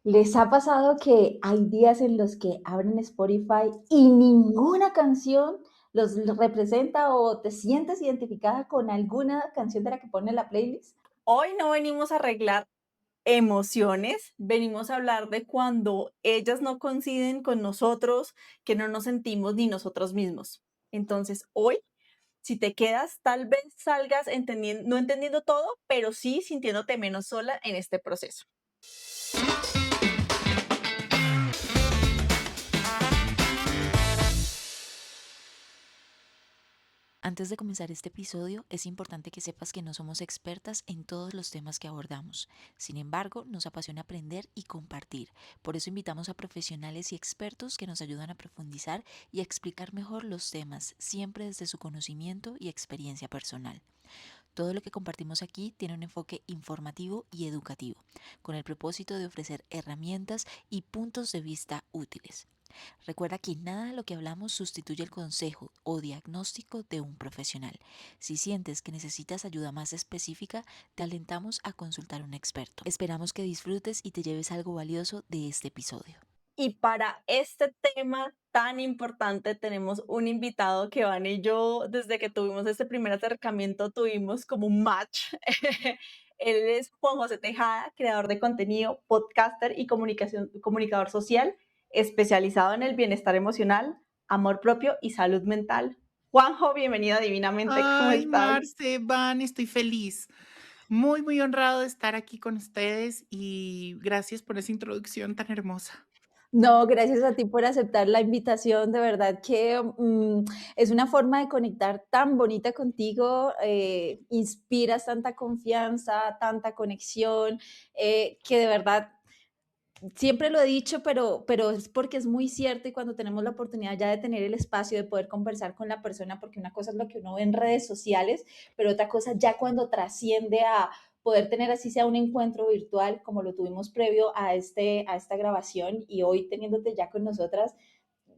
¿Les ha pasado que hay días en los que abren Spotify y ninguna canción los representa o te sientes identificada con alguna canción de la que pone la playlist? Hoy no venimos a arreglar emociones, venimos a hablar de cuando ellas no coinciden con nosotros, que no nos sentimos ni nosotros mismos. Entonces, hoy, si te quedas, tal vez salgas no entendiendo todo, pero sí sintiéndote menos sola en este proceso. Antes de comenzar este episodio, es importante que sepas que no somos expertas en todos los temas que abordamos. Sin embargo, nos apasiona aprender y compartir. Por eso invitamos a profesionales y expertos que nos ayudan a profundizar y a explicar mejor los temas, siempre desde su conocimiento y experiencia personal. Todo lo que compartimos aquí tiene un enfoque informativo y educativo, con el propósito de ofrecer herramientas y puntos de vista útiles. Recuerda que nada de lo que hablamos sustituye el consejo o diagnóstico de un profesional. Si sientes que necesitas ayuda más específica, te alentamos a consultar a un experto. Esperamos que disfrutes y te lleves algo valioso de este episodio. Y para este tema tan importante tenemos un invitado que Van y yo, desde que tuvimos este primer acercamiento, tuvimos como un match. Él es Juan José Tejada, creador de contenido, podcaster y comunicador social, especializado en el bienestar emocional, amor propio y salud mental. Juanjo, bienvenido a Divinamente, ¿cómo Ay, estás? Marce, Van, estoy feliz. Muy, muy honrado de estar aquí con ustedes y gracias por esa introducción tan hermosa. No, gracias a ti por aceptar la invitación. De verdad que es una forma de conectar tan bonita contigo. Inspiras tanta confianza, tanta conexión, que de verdad siempre lo he dicho, pero es porque es muy cierto y cuando tenemos la oportunidad ya de tener el espacio de poder conversar con la persona, porque una cosa es lo que uno ve en redes sociales, pero otra cosa ya cuando trasciende a poder tener así sea un encuentro virtual como lo tuvimos previo a esta grabación y hoy teniéndote ya con nosotras,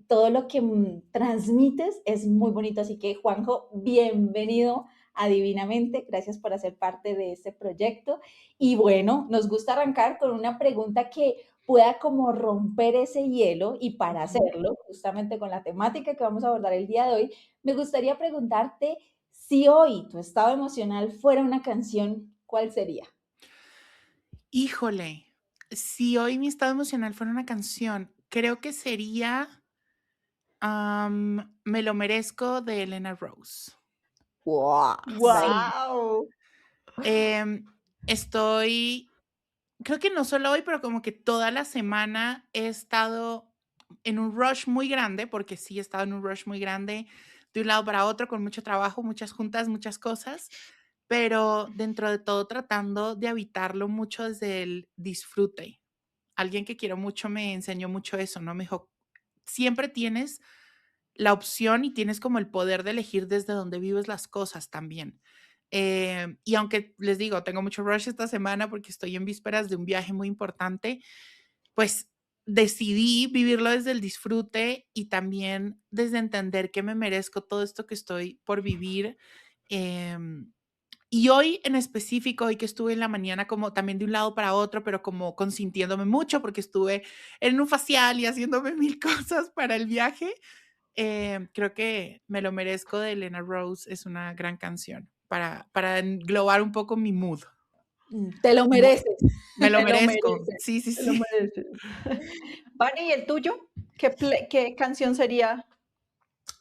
todo lo que transmites es muy bonito. Así que, Juanjo, bienvenido a Divinamente. Gracias por hacer parte de este proyecto. Y bueno, nos gusta arrancar con una pregunta que pueda como romper ese hielo y para Ujú. hacerlo, justamente con la temática que vamos a abordar el día de hoy, me gustaría preguntarte si hoy tu estado emocional fuera una canción, ¿cuál sería? Híjole, si hoy mi estado emocional fuera una canción, creo que sería Me lo merezco de Elena Rose. ¡Wow! Sí. ¡Wow! Em, estoy, creo que no solo hoy, pero como que toda la semana he estado en un rush muy grande, porque sí he estado en un rush muy grande de un lado para otro, con mucho trabajo, muchas juntas, muchas cosas, pero dentro de todo tratando de habitarlo mucho desde el disfrute. Alguien que quiero mucho me enseñó mucho eso, ¿no? Me dijo, siempre tienes la opción y tienes como el poder de elegir desde dónde vives las cosas también. Y aunque les digo, tengo mucho rush esta semana porque estoy en vísperas de un viaje muy importante, pues decidí vivirlo desde el disfrute y también desde entender que me merezco todo esto que estoy por vivir. em, y hoy en específico, hoy que estuve en la mañana como también de un lado para otro, pero como consintiéndome mucho porque estuve en un facial y haciéndome mil cosas para el viaje, creo que Me lo merezco de Elena Rose es una gran canción para englobar un poco mi mood. Te lo Y bueno, mereces, me lo Te lo merezco. mereces, Sí, sí, te lo sí. mereces. Vale, ¿y el tuyo? ¿Qué canción sería?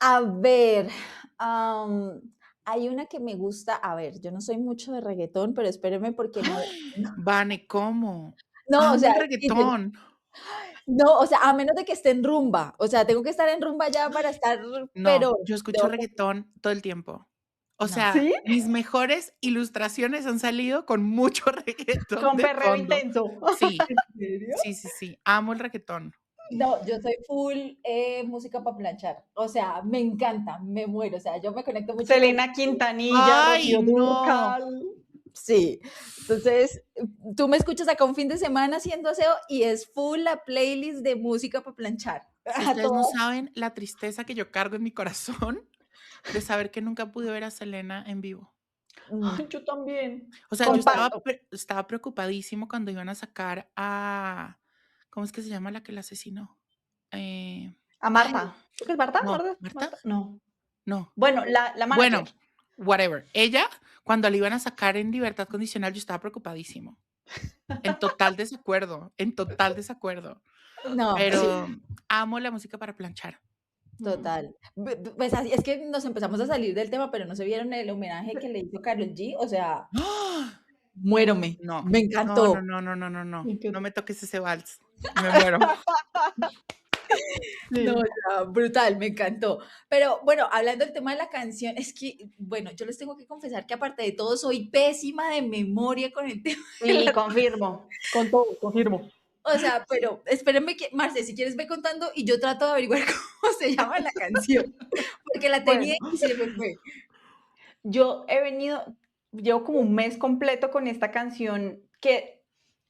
A ver, am, hay una que me gusta, a ver, yo no soy mucho de reggaetón, pero espéreme porque no, ¡Ay! Vane, ¿cómo? no, o Amo sea, el sí, tiene- reggaetón. no, o sea, a menos de que esté en rumba, o sea, tengo que estar en rumba ya para estar, No, pero yo escucho tengo que, reggaetón todo el tiempo. O no, sea, ¿Sí? mis mejores ilustraciones han salido con mucho reggaetón Con de perreo fondo. intenso. Sí, ¿En serio? sí, sí, sí, amo el reggaetón. no, yo soy full música para planchar, o sea, me encanta, me muero, o sea, yo me conecto mucho con, Selena Quintanilla, Ay, Rocío no. Dúrcal. sí, entonces tú me escuchas acá un fin de semana haciendo aseo y es full la playlist de música para planchar, a Ustedes no todo. saben la tristeza que yo cargo en mi corazón de saber que nunca pude ver a Selena en vivo. Mm, Yo también. O sea, yo comparto. estaba preocupadísimo cuando iban a sacar a ¿cómo es que se llama la que la asesinó? Eh, A ay, Marta. ¿Creo que es Marta? no, ¿Marta? ¿Marta? ¿Marta? No. No. Bueno, la Bueno, manager. whatever. Ella, cuando la iban a sacar en libertad condicional, yo estaba preocupadísimo. En total desacuerdo, en total desacuerdo. No, sí, Pero amo la música para planchar. total. Pues así, es que nos empezamos a salir del tema, pero no se vieron el homenaje que le hizo Karol G. O sea, ¡Ah! muérome. No, Me no, no, encantó. no, no, no, no, no. Me No encanta. me toques ese vals. Me muero. No, Sí. ya, brutal, me encantó. Pero bueno, hablando del tema de la canción, es que, bueno, yo les tengo que confesar que aparte de todo, soy pésima de memoria con el tema de Sí, la. confirmo. Con todo, confirmo. O sea, pero espérenme que, Marce, si quieres ve contando y yo trato de averiguar cómo se llama la canción, porque la tenía Bueno, y se me fue. yo llevo como un mes completo con esta canción que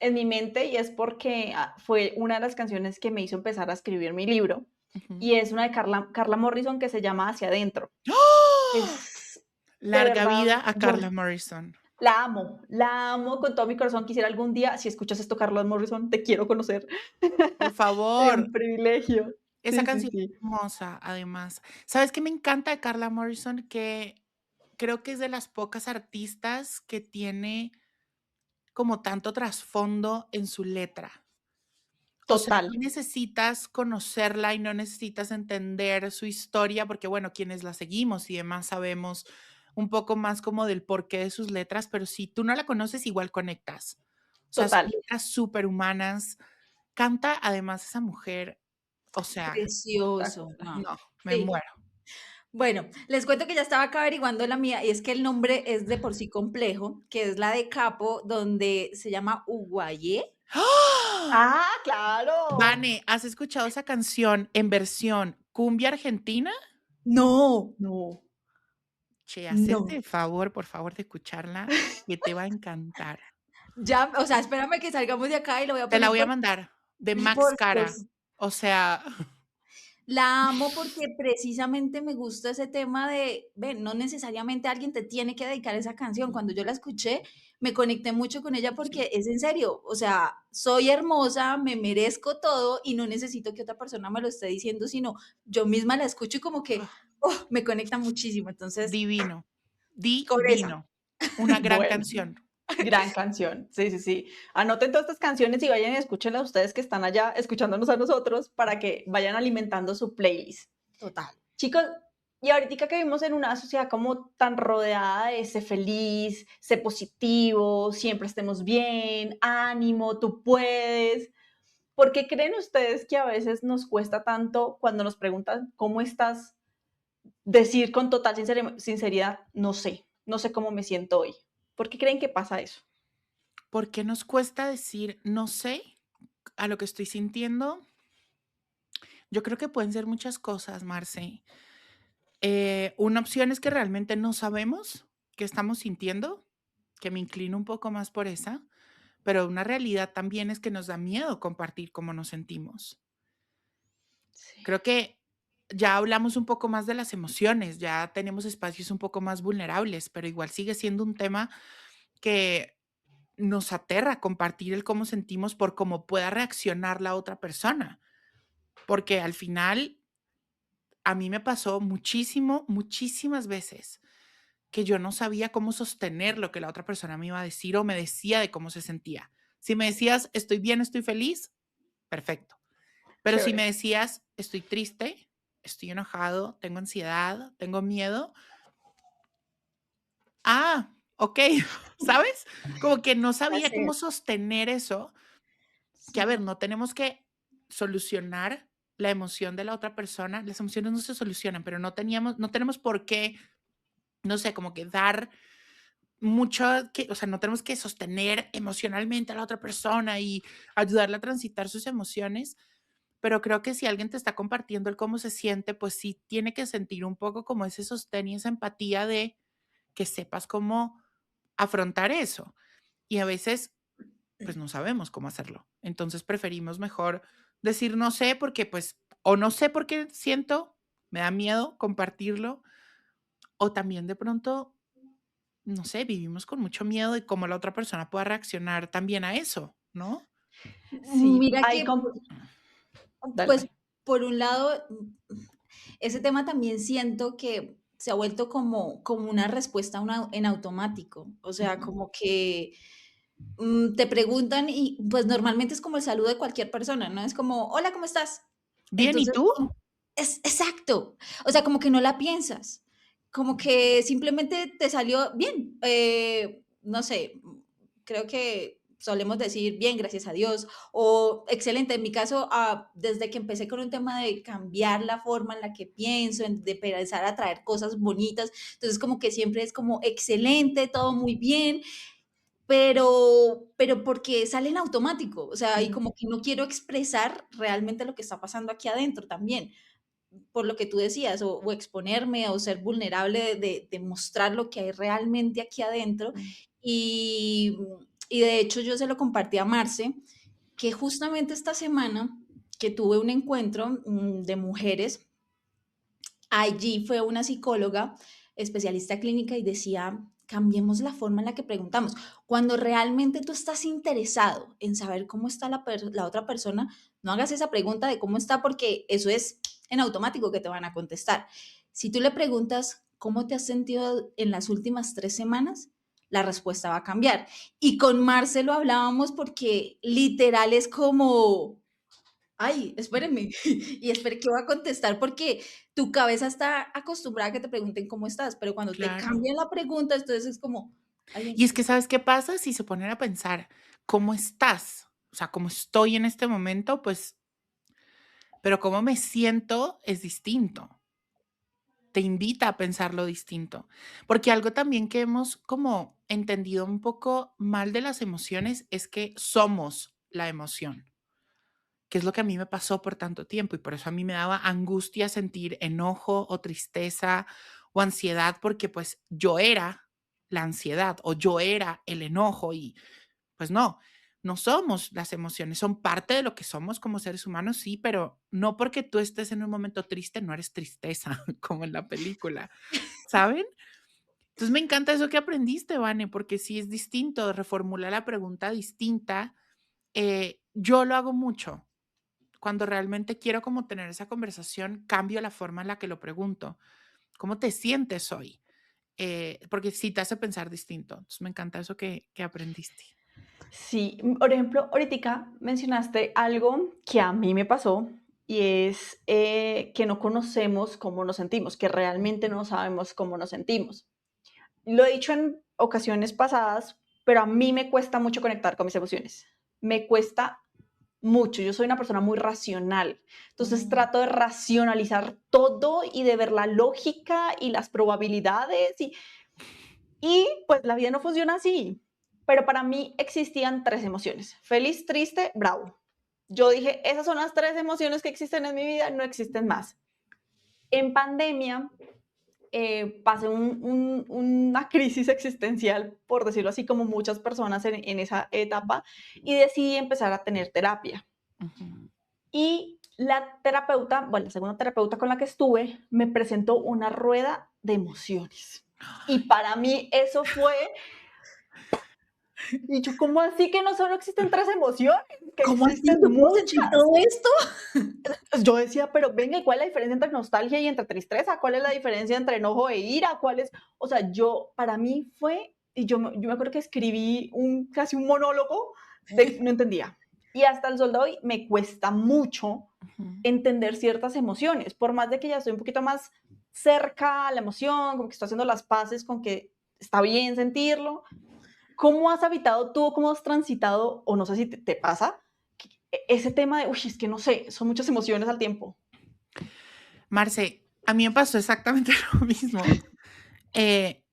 en mi mente y es porque fue una de las canciones que me hizo empezar a escribir mi libro Ujú. y es una de Carla Morrison que se llama Hacia Adentro. ¡Ah! Es de Larga verdad, vida a Carla Morrison. la amo con todo mi corazón. Quisiera algún día, si escuchas esto, Carla Morrison, te quiero conocer. Por Sería favor. un privilegio. Esa Sí, sí, canción sí. es hermosa, además. ¿Sabes qué me encanta de Carla Morrison? Que creo que es de las pocas artistas que tiene como tanto trasfondo en su letra. O sea, Total, no necesitas conocerla y no necesitas entender su historia, porque bueno, quienes la seguimos y demás sabemos un poco más como del porqué de sus letras, pero si tú no la conoces, igual conectas. O sea, son total. letras superhumanas. Canta además esa mujer, o sea, Precioso. Ah, no, me sí. muero. Bueno, les cuento que ya estaba acá averiguando la mía y es que el nombre es de por sí complejo, que es la de Capo, donde se llama Uguayé. ¡Ah! Ah, claro. Vane, ¿has escuchado esa canción en versión cumbia argentina? No, No. Che, hacete no. el favor, por favor, de escucharla, que te va a encantar. Ya, o sea, espérame que salgamos de acá y lo voy a Te la poner voy a por, mandar, de Max por Cara. dos. O sea, La amo porque precisamente me gusta ese tema de, ven, no necesariamente alguien te tiene que dedicar esa canción. Cuando yo la escuché, me conecté mucho con ella sí. porque es en serio, o sea, soy hermosa, me merezco todo y no necesito que otra persona me lo esté diciendo, sino yo misma la escucho y como que, Ah, oh, me conecta muchísimo. Entonces, divino, con esa. divino. Una gran Bueno, canción. gran canción. Sí, sí, sí. Anoten todas estas canciones y vayan y escúchenlas ustedes que están allá escuchándonos a nosotros para que vayan alimentando su playlist. Total. Chicos, y ahorita que vivimos en una sociedad como tan rodeada de sé feliz, sé positivo, siempre estemos bien, ánimo, tú puedes. ¿Por qué creen ustedes que a veces nos cuesta tanto cuando nos preguntan cómo estás, decir con total sinceridad, no sé, no sé cómo me siento hoy? ¿Por qué creen que pasa eso? ¿Por qué nos cuesta decir no sé a lo que estoy sintiendo? Yo creo que pueden ser muchas cosas, Marce. Una opción es que realmente no sabemos qué estamos sintiendo, que me inclino un poco más por esa, pero una realidad también es que nos da miedo compartir cómo nos sentimos. Sí. Creo que ya hablamos un poco más de las emociones, ya tenemos espacios un poco más vulnerables, pero igual sigue siendo un tema que nos aterra compartir el cómo sentimos por cómo pueda reaccionar la otra persona, porque al final a mí me pasó muchísimo, muchísimas veces que yo no sabía cómo sostener lo que la otra persona me iba a decir o me decía de cómo se sentía. Si me decías, estoy bien, estoy feliz, perfecto. Pero si me Chévere. decías, estoy triste, estoy enojado, tengo ansiedad, tengo miedo, ok, ¿sabes? Como que no Ya sabía sé. cómo sostener eso, que a ver, no tenemos que solucionar la emoción de la otra persona, las emociones no se solucionan, pero no tenemos por qué, no sé, como que dar mucho que, o sea, no tenemos que sostener emocionalmente a la otra persona y ayudarla a transitar sus emociones, pero creo que si alguien te está compartiendo el cómo se siente, pues sí tiene que sentir un poco como ese sostén y esa empatía de que sepas cómo afrontar eso. Y a veces, pues no sabemos cómo hacerlo. Entonces preferimos mejor decir no sé porque pues o no sé por qué siento, me da miedo compartirlo, o también de pronto no sé, vivimos con mucho miedo de cómo la otra persona pueda reaccionar también a eso, ¿no? Sí, Mira que, Dale, Pues, dale. por un lado, ese tema también siento que se ha vuelto como una respuesta en automático. O sea, Ujú. como que, te preguntan y, pues, normalmente es como el saludo de cualquier persona, ¿no? Es como: "Hola, ¿cómo estás?". Bien, ¿y Entonces, tú? es exacto. O sea, como que no la piensas, como que simplemente te salió bien. No sé, creo que solemos decir bien, gracias a Dios, o excelente. En mi caso, desde que empecé con un tema de cambiar la forma en la que pienso, de empezar a traer cosas bonitas, entonces como que siempre es como excelente, todo muy bien, pero porque sale en automático, o sea, y Ujú. como que no quiero expresar realmente lo que está pasando aquí adentro también por lo que tú decías, o exponerme o ser vulnerable de mostrar lo que hay realmente aquí adentro. Mm. Y, y de hecho yo se lo compartí a Marce, que justamente esta semana que tuve un encuentro de mujeres, allí fue una psicóloga, especialista clínica, y decía, cambiemos la forma en la que preguntamos. Cuando realmente tú estás interesado en saber cómo está la otra persona, no hagas esa pregunta de cómo está porque eso es en automático que te van a contestar. Si tú le preguntas, ¿cómo te has sentido en las últimas 3 semanas? La respuesta va a cambiar. Y con Marcelo hablábamos porque literal es como, ay, espérenme, y espere que voy a contestar porque tu cabeza está acostumbrada a que te pregunten cómo estás, pero cuando te Claro. cambian la pregunta, entonces es como, ay, Y es que, ¿sabes qué pasa? Si se ponen a pensar, ¿cómo estás? O sea, ¿cómo estoy en este momento? Pues, pero cómo me siento es distinto. Te invita a pensarlo distinto. Porque algo también que hemos como entendido un poco mal de las emociones es que somos la emoción, que es lo que a mí me pasó por tanto tiempo y por eso a mí me daba angustia sentir enojo o tristeza o ansiedad porque pues yo era la ansiedad o yo era el enojo y pues no, no somos las emociones, son parte de lo que somos como seres humanos, sí, pero no porque tú estés en un momento triste, no eres tristeza, como en la película, ¿saben? Entonces me encanta eso que aprendiste, Vane, porque sí es distinto, reformula la pregunta distinta. Yo lo hago mucho. Cuando realmente quiero como tener esa conversación, cambio la forma en la que lo pregunto. ¿Cómo te sientes hoy? Porque sí te hace pensar distinto. Entonces me encanta eso que aprendiste. Sí, por ejemplo, ahorita mencionaste algo que a mí me pasó y es que no conocemos cómo nos sentimos, que realmente no sabemos cómo nos sentimos. Lo he dicho en ocasiones pasadas, pero a mí me cuesta mucho conectar con mis emociones. Me cuesta mucho. Yo soy una persona muy racional. Entonces Mm, trato de racionalizar todo y de ver la lógica y las probabilidades y pues la vida no funciona así. Pero para mí existían tres emociones: feliz, triste, bravo. Yo dije, esas son las tres emociones que existen en mi vida, no existen más. En pandemia pasé una crisis existencial, por decirlo así, como muchas personas en esa etapa, y decidí empezar a tener terapia. ujú. Y la terapeuta, bueno, la segunda terapeuta con la que estuve, me presentó una rueda de emociones. Y para mí eso fue, y yo, ¿cómo así que no solo existen tres emociones? Que ¿cómo así? existen ¿Yo puedo sentir muchas. todo esto? Yo decía, pero venga, ¿y cuál es la diferencia entre nostalgia y entre tristeza? ¿Cuál es la diferencia entre enojo e ira? ¿Cuál es? O sea, yo, para mí fue, y yo me acuerdo que escribí casi un monólogo de, no entendía. Y hasta el sol de hoy me cuesta mucho Ujú. entender ciertas emociones, por más de que ya estoy un poquito más cerca a la emoción, como que estoy haciendo las paces con que está bien sentirlo. ¿Cómo has habitado tú, cómo has transitado, o no sé si te pasa, ese tema de, uy, es que no sé, son muchas emociones al tiempo? Marce, a mí me pasó exactamente lo mismo.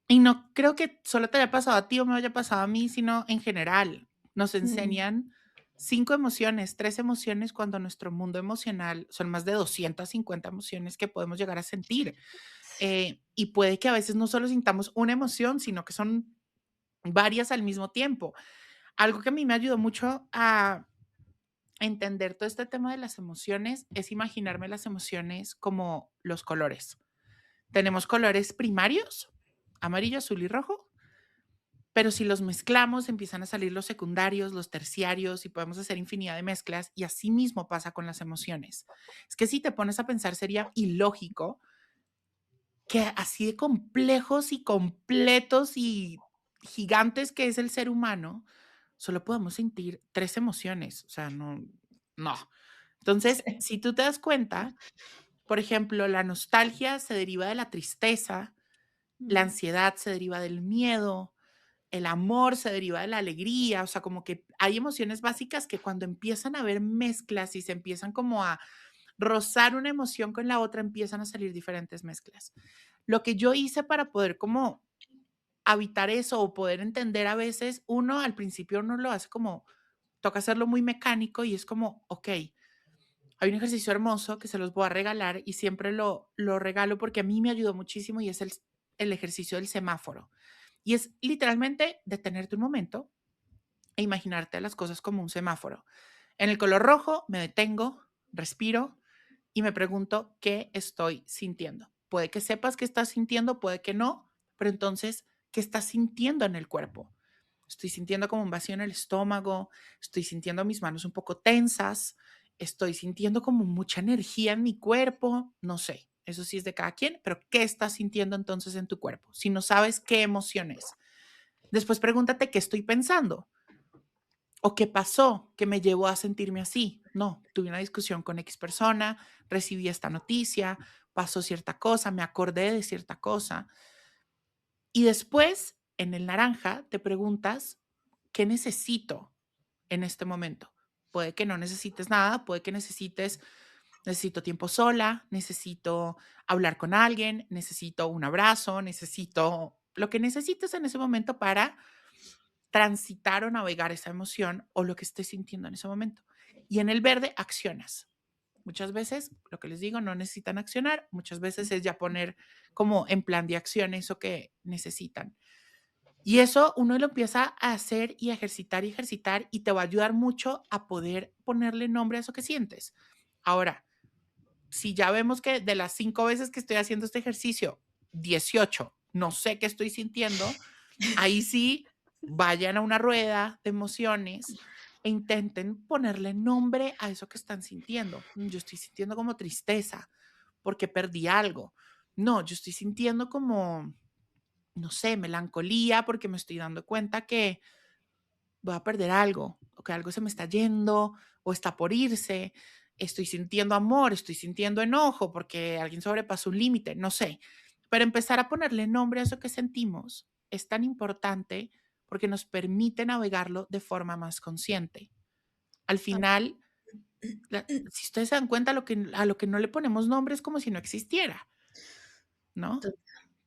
Y no creo que solo te haya pasado a ti o me haya pasado a mí, sino en general. Nos Mm, enseñan 5 emociones, 3 emociones, cuando nuestro mundo emocional son más de 250 emociones que podemos llegar a sentir. Y puede que a veces no solo sintamos una emoción, sino que son varias al mismo tiempo. Algo que a mí me ayudó mucho a entender todo este tema de las emociones es imaginarme las emociones como los colores. Tenemos colores primarios, amarillo, azul y rojo, pero si los mezclamos, empiezan a salir los secundarios, los terciarios y podemos hacer infinidad de mezclas y así mismo pasa con las emociones. Es que si te pones a pensar sería ilógico que así de complejos y completos y gigantes que es el ser humano, solo podamos sentir 3 emociones, o sea, no. Entonces, Sí. si tú te das cuenta, por ejemplo, la nostalgia se deriva de la tristeza, la Mm. ansiedad se deriva del miedo, el amor se deriva de la alegría, o sea, como que hay emociones básicas que cuando empiezan a haber mezclas y se empiezan como a rozar una emoción con la otra, empiezan a salir diferentes mezclas. Lo que yo hice para poder como habitar eso o poder entender a veces, uno al principio uno lo hace como, toca hacerlo muy mecánico y es como, ok, hay un ejercicio hermoso que se los voy a regalar y siempre lo regalo porque a mí me ayudó muchísimo y es el ejercicio del semáforo. Y es literalmente detenerte un momento e imaginarte las cosas como un semáforo. En el color rojo me detengo, respiro y me pregunto qué estoy sintiendo. Puede que sepas qué estás sintiendo, puede que no, pero entonces, ¿qué estás sintiendo en el cuerpo? Estoy sintiendo como un vacío en el estómago, estoy sintiendo mis manos un poco tensas, estoy sintiendo como mucha energía en mi cuerpo, no sé, eso sí es de cada quien, pero ¿qué estás sintiendo entonces en tu cuerpo? Si no sabes qué emociones. Después pregúntate qué estoy pensando o qué pasó que me llevó a sentirme así. No, tuve una discusión con X persona, recibí esta noticia, pasó cierta cosa, me acordé de cierta cosa. Y después, en el naranja, te preguntas, ¿qué necesito en este momento? Puede que no necesites nada, puede que necesito tiempo sola, necesito hablar con alguien, necesito un abrazo, necesito lo que necesites en ese momento para transitar o navegar esa emoción o lo que estés sintiendo en ese momento. Y en el verde, accionas. Muchas veces, lo que les digo, no necesitan accionar, muchas veces es ya poner como en plan de acción eso que necesitan. Y eso uno lo empieza a hacer y ejercitar y te va a ayudar mucho a poder ponerle nombre a eso que sientes. Ahora, si ya vemos que de las 5 veces que estoy haciendo este ejercicio, 18 no sé qué estoy sintiendo, ahí sí, vayan a una rueda de emociones e intenten ponerle nombre a eso que están sintiendo. Yo estoy sintiendo como tristeza porque perdí algo. No, yo estoy sintiendo como, no sé, melancolía porque me estoy dando cuenta que voy a perder algo, o que algo se me está yendo, o está por irse. Estoy sintiendo amor, estoy sintiendo enojo porque alguien sobrepasó un límite, no sé. Pero empezar a ponerle nombre a eso que sentimos es tan importante porque nos permite navegarlo de forma más consciente. Al final, si ustedes se dan cuenta, a lo que no le ponemos nombre es como si no existiera, ¿no?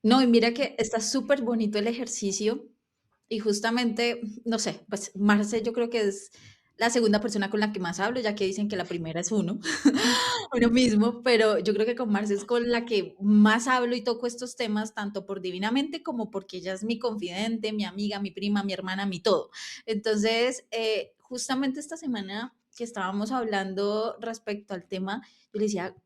No, y mira que está súper bonito el ejercicio y justamente, no sé, pues Marce yo creo que es la segunda persona con la que más hablo, ya que dicen que la primera es uno, uno mismo, pero yo creo que con Marce es con la que más hablo y toco estos temas, tanto por Divinamente como porque ella es mi confidente, mi amiga, mi prima, mi hermana, mi todo. Entonces, justamente esta semana que estábamos hablando respecto al tema, yo le decía,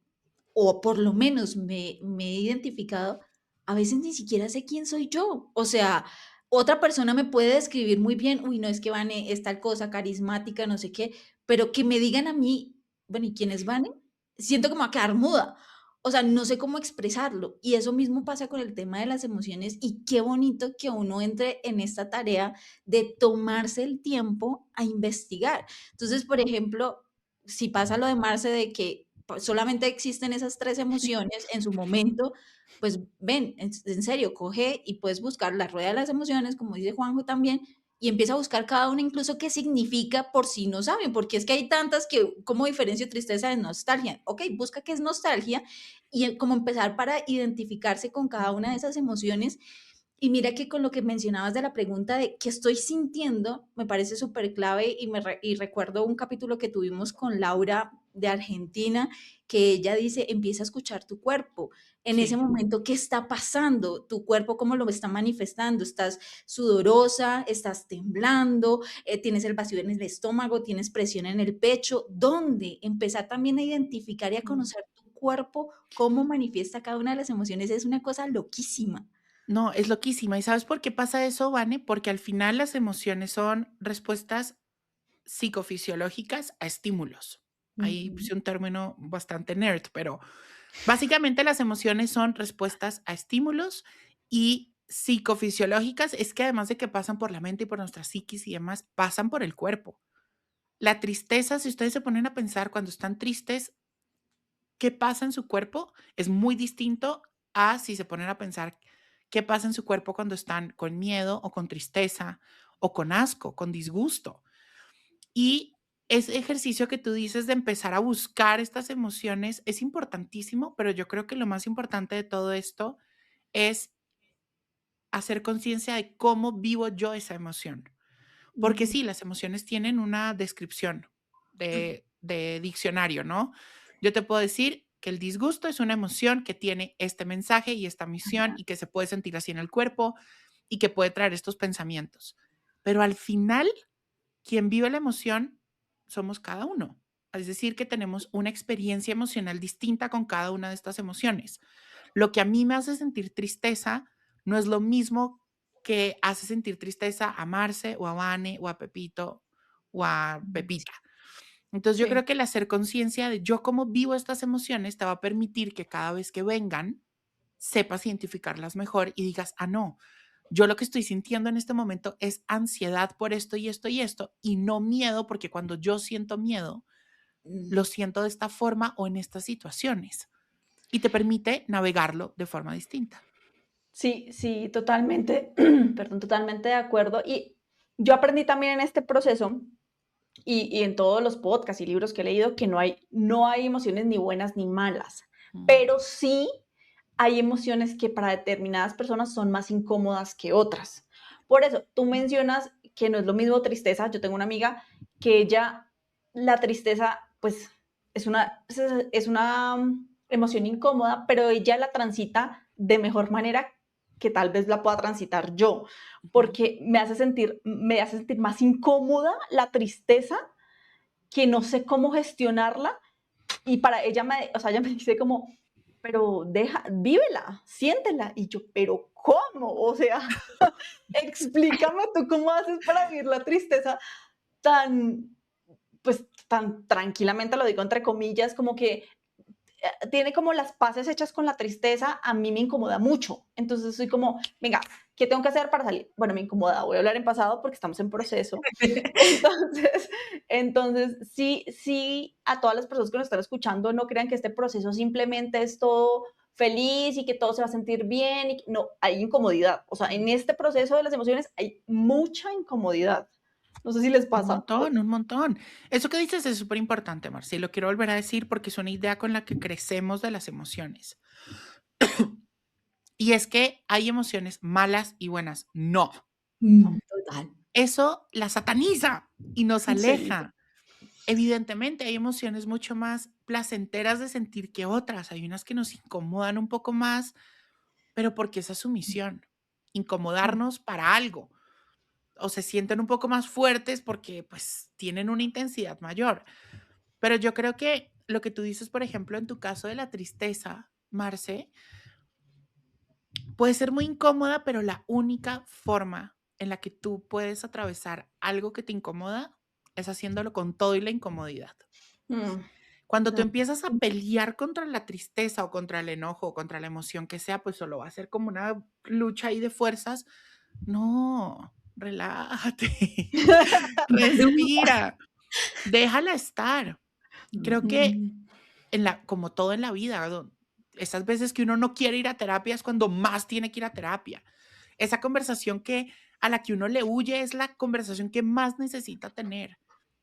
o por lo menos me he identificado, a veces ni siquiera sé quién soy yo. O sea, otra persona me puede describir muy bien, uy, no es que Vane es tal cosa, carismática, no sé qué, pero que me digan a mí, bueno, ¿y quién es Vane? Siento que me va a quedar muda. O sea, no sé cómo expresarlo. Y eso mismo pasa con el tema de las emociones y qué bonito que uno entre en esta tarea de tomarse el tiempo a investigar. Entonces, por ejemplo, si pasa lo de Marce de que solamente existen esas 3 emociones en su momento, pues ven, en serio, coge y puedes buscar la rueda de las emociones, como dice Juanjo también, y empieza a buscar cada una incluso qué significa por si no saben, porque es que hay tantas que, ¿cómo diferencio tristeza de nostalgia? Ok, busca qué es nostalgia y como empezar para identificarse con cada una de esas emociones. Y mira que con lo que mencionabas de la pregunta de qué estoy sintiendo, me parece súper clave y recuerdo un capítulo que tuvimos con Laura de Argentina, que ella dice, empieza a escuchar tu cuerpo. En ese Sí. momento, ¿qué está pasando? Tu cuerpo, ¿cómo lo está manifestando? ¿Estás sudorosa? ¿Estás temblando? ¿Tienes el vacío en el estómago? ¿Tienes presión en el pecho? ¿Dónde? Empezar también a identificar y a conocer tu cuerpo, cómo manifiesta cada una de las emociones, es una cosa loquísima. No, es loquísima. ¿Y sabes por qué pasa eso, Vane? Porque al final las emociones son respuestas psicofisiológicas a estímulos. Ahí Ujú, puse un término bastante nerd, pero básicamente las emociones son respuestas a estímulos y psicofisiológicas es que además de que pasan por la mente y por nuestra psiquis y demás, pasan por el cuerpo. La tristeza, si ustedes se ponen a pensar cuando están tristes, qué pasa en su cuerpo, es muy distinto a si se ponen a pensar qué pasa en su cuerpo cuando están con miedo o con tristeza o con asco, con disgusto. Y ese ejercicio que tú dices de empezar a buscar estas emociones es importantísimo, pero yo creo que lo más importante de todo esto es hacer conciencia de cómo vivo yo esa emoción. Porque ujú, sí, las emociones tienen una descripción de diccionario, ¿no? Yo te puedo decir que el disgusto es una emoción que tiene este mensaje y esta misión y que se puede sentir así en el cuerpo y que puede traer estos pensamientos. Pero al final, quien vive la emoción somos cada uno. Es decir, que tenemos una experiencia emocional distinta con cada una de estas emociones. Lo que a mí me hace sentir tristeza no es lo mismo que hace sentir tristeza a Marce o a Vane o a Pepito o a ujú. Pepita. Entonces yo Sí. creo que el hacer conciencia de yo cómo vivo estas emociones te va a permitir que cada vez que vengan sepas identificarlas mejor y digas, ah, no, yo lo que estoy sintiendo en este momento es ansiedad por esto y esto y esto y no miedo porque cuando yo siento miedo, Mm. lo siento de esta forma o en estas situaciones y te permite navegarlo de forma distinta. Sí, sí, totalmente, perdón, totalmente de acuerdo. Y yo aprendí también en este proceso y en todos los podcasts y libros que he leído que no hay emociones ni buenas ni malas, Mm. pero sí hay emociones que para determinadas personas son más incómodas que otras. Por eso, tú mencionas que no es lo mismo tristeza. Yo tengo una amiga que ella, la tristeza, pues es una emoción incómoda, pero ella la transita de mejor manera que tal vez la pueda transitar yo, Ujú. porque me hace sentir más incómoda la tristeza, que no sé cómo gestionarla, y para ella o sea, ella me dice como, pero vívela, siéntela. Y yo, pero ¿cómo? O sea, explícame tú cómo haces para vivir la tristeza tan, pues, tan tranquilamente, lo digo entre comillas, como que tiene como las paces hechas con la tristeza, a mí me incomoda mucho. Entonces soy como, venga, ¿qué tengo que hacer para salir? Bueno, me incomoda, voy a hablar en pasado porque estamos en proceso. Entonces, entonces sí, sí, a todas las personas que nos están escuchando, no crean que este proceso simplemente es todo feliz y que todo se va a sentir bien. No, hay incomodidad. O sea, en este proceso de las emociones hay mucha incomodidad. No sé si les Un pasa. montón, un montón. Eso que dices es súper importante, Marci. Lo quiero volver a decir porque es una idea con la que crecemos de las emociones. Y es que hay emociones malas y buenas. No, Total. eso la sataniza y nos Sí, aleja. Evidentemente, hay emociones mucho más placenteras de sentir que otras. Hay unas que nos incomodan un poco más, pero porque esa es su misión, incomodarnos para algo. O se sienten un poco más fuertes porque pues tienen una intensidad mayor. Pero yo creo que lo que tú dices, por ejemplo, en tu caso de la tristeza, Marce, puede ser muy incómoda, pero la única forma en la que tú puedes atravesar algo que te incomoda es haciéndolo con todo y la incomodidad. mm, Cuando tú no, empiezas a pelear contra la tristeza o contra el enojo o contra la emoción que sea, pues solo va a ser como una lucha ahí de fuerzas. No, relájate, respira, déjala estar. Creo que mm, como todo en la vida, esas veces que uno no quiere ir a terapia es cuando más tiene que ir a terapia. Esa conversación a la que uno le huye es la conversación que más necesita tener.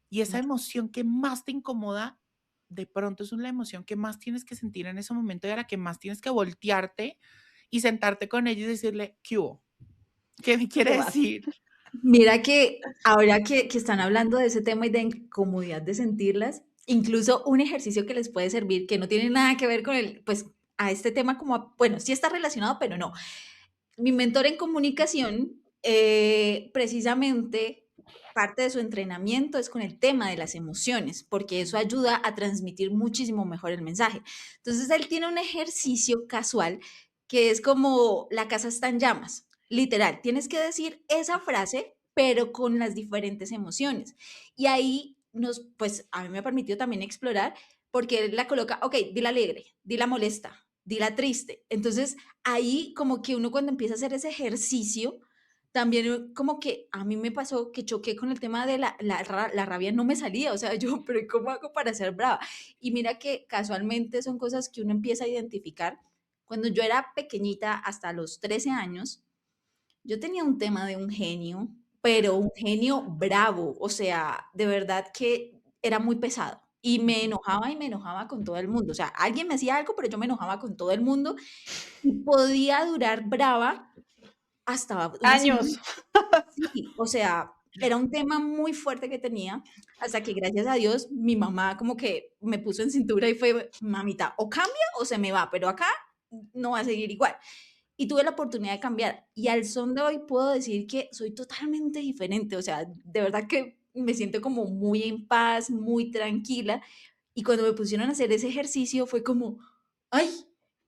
Y esa emoción que más te incomoda, de pronto es la emoción que más tienes que sentir en ese momento y a la que más tienes que voltearte y sentarte con ella y decirle, ¿qué hubo? ¿Qué me ¿qué quiere más? decir? Mira que ahora que están hablando de ese tema y de incomodidad de sentirlas, incluso un ejercicio que les puede servir, que no tiene nada que ver con pues, a este tema como, bueno, sí está relacionado, pero no. Mi mentor en comunicación, precisamente, parte de su entrenamiento es con el tema de las emociones, porque eso ayuda a transmitir muchísimo mejor el mensaje. Entonces, él tiene un ejercicio casual que es como la casa está en llamas, literal. Tienes que decir esa frase, pero con las diferentes emociones. Y ahí pues a mí me ha permitido también explorar porque él la coloca, ok, dila alegre, dila molesta, dila triste. Entonces ahí como que uno cuando empieza a hacer ese ejercicio, también como que a mí me pasó que choqué con el tema de la rabia no me salía, o sea, yo, pero ¿cómo hago para ser brava? Y mira que casualmente son cosas que uno empieza a identificar. Cuando yo era pequeñita, hasta los 13 años, yo tenía un tema de un genio, pero un genio bravo, o sea, de verdad que era muy pesado. Y me enojaba con todo el mundo. O sea, alguien me hacía algo, pero yo me enojaba con todo el mundo y podía durar brava hasta una semana. Años. Sí, o sea, era un tema muy fuerte que tenía, hasta que gracias a Dios mi mamá como que me puso en cintura y fue, mamita, o cambia o se me va, pero acá no va a seguir igual. Y tuve la oportunidad de cambiar. Y al son de hoy puedo decir que soy totalmente diferente. O sea, de verdad que me siento como muy en paz, muy tranquila. Y cuando me pusieron a hacer ese ejercicio fue como, ay,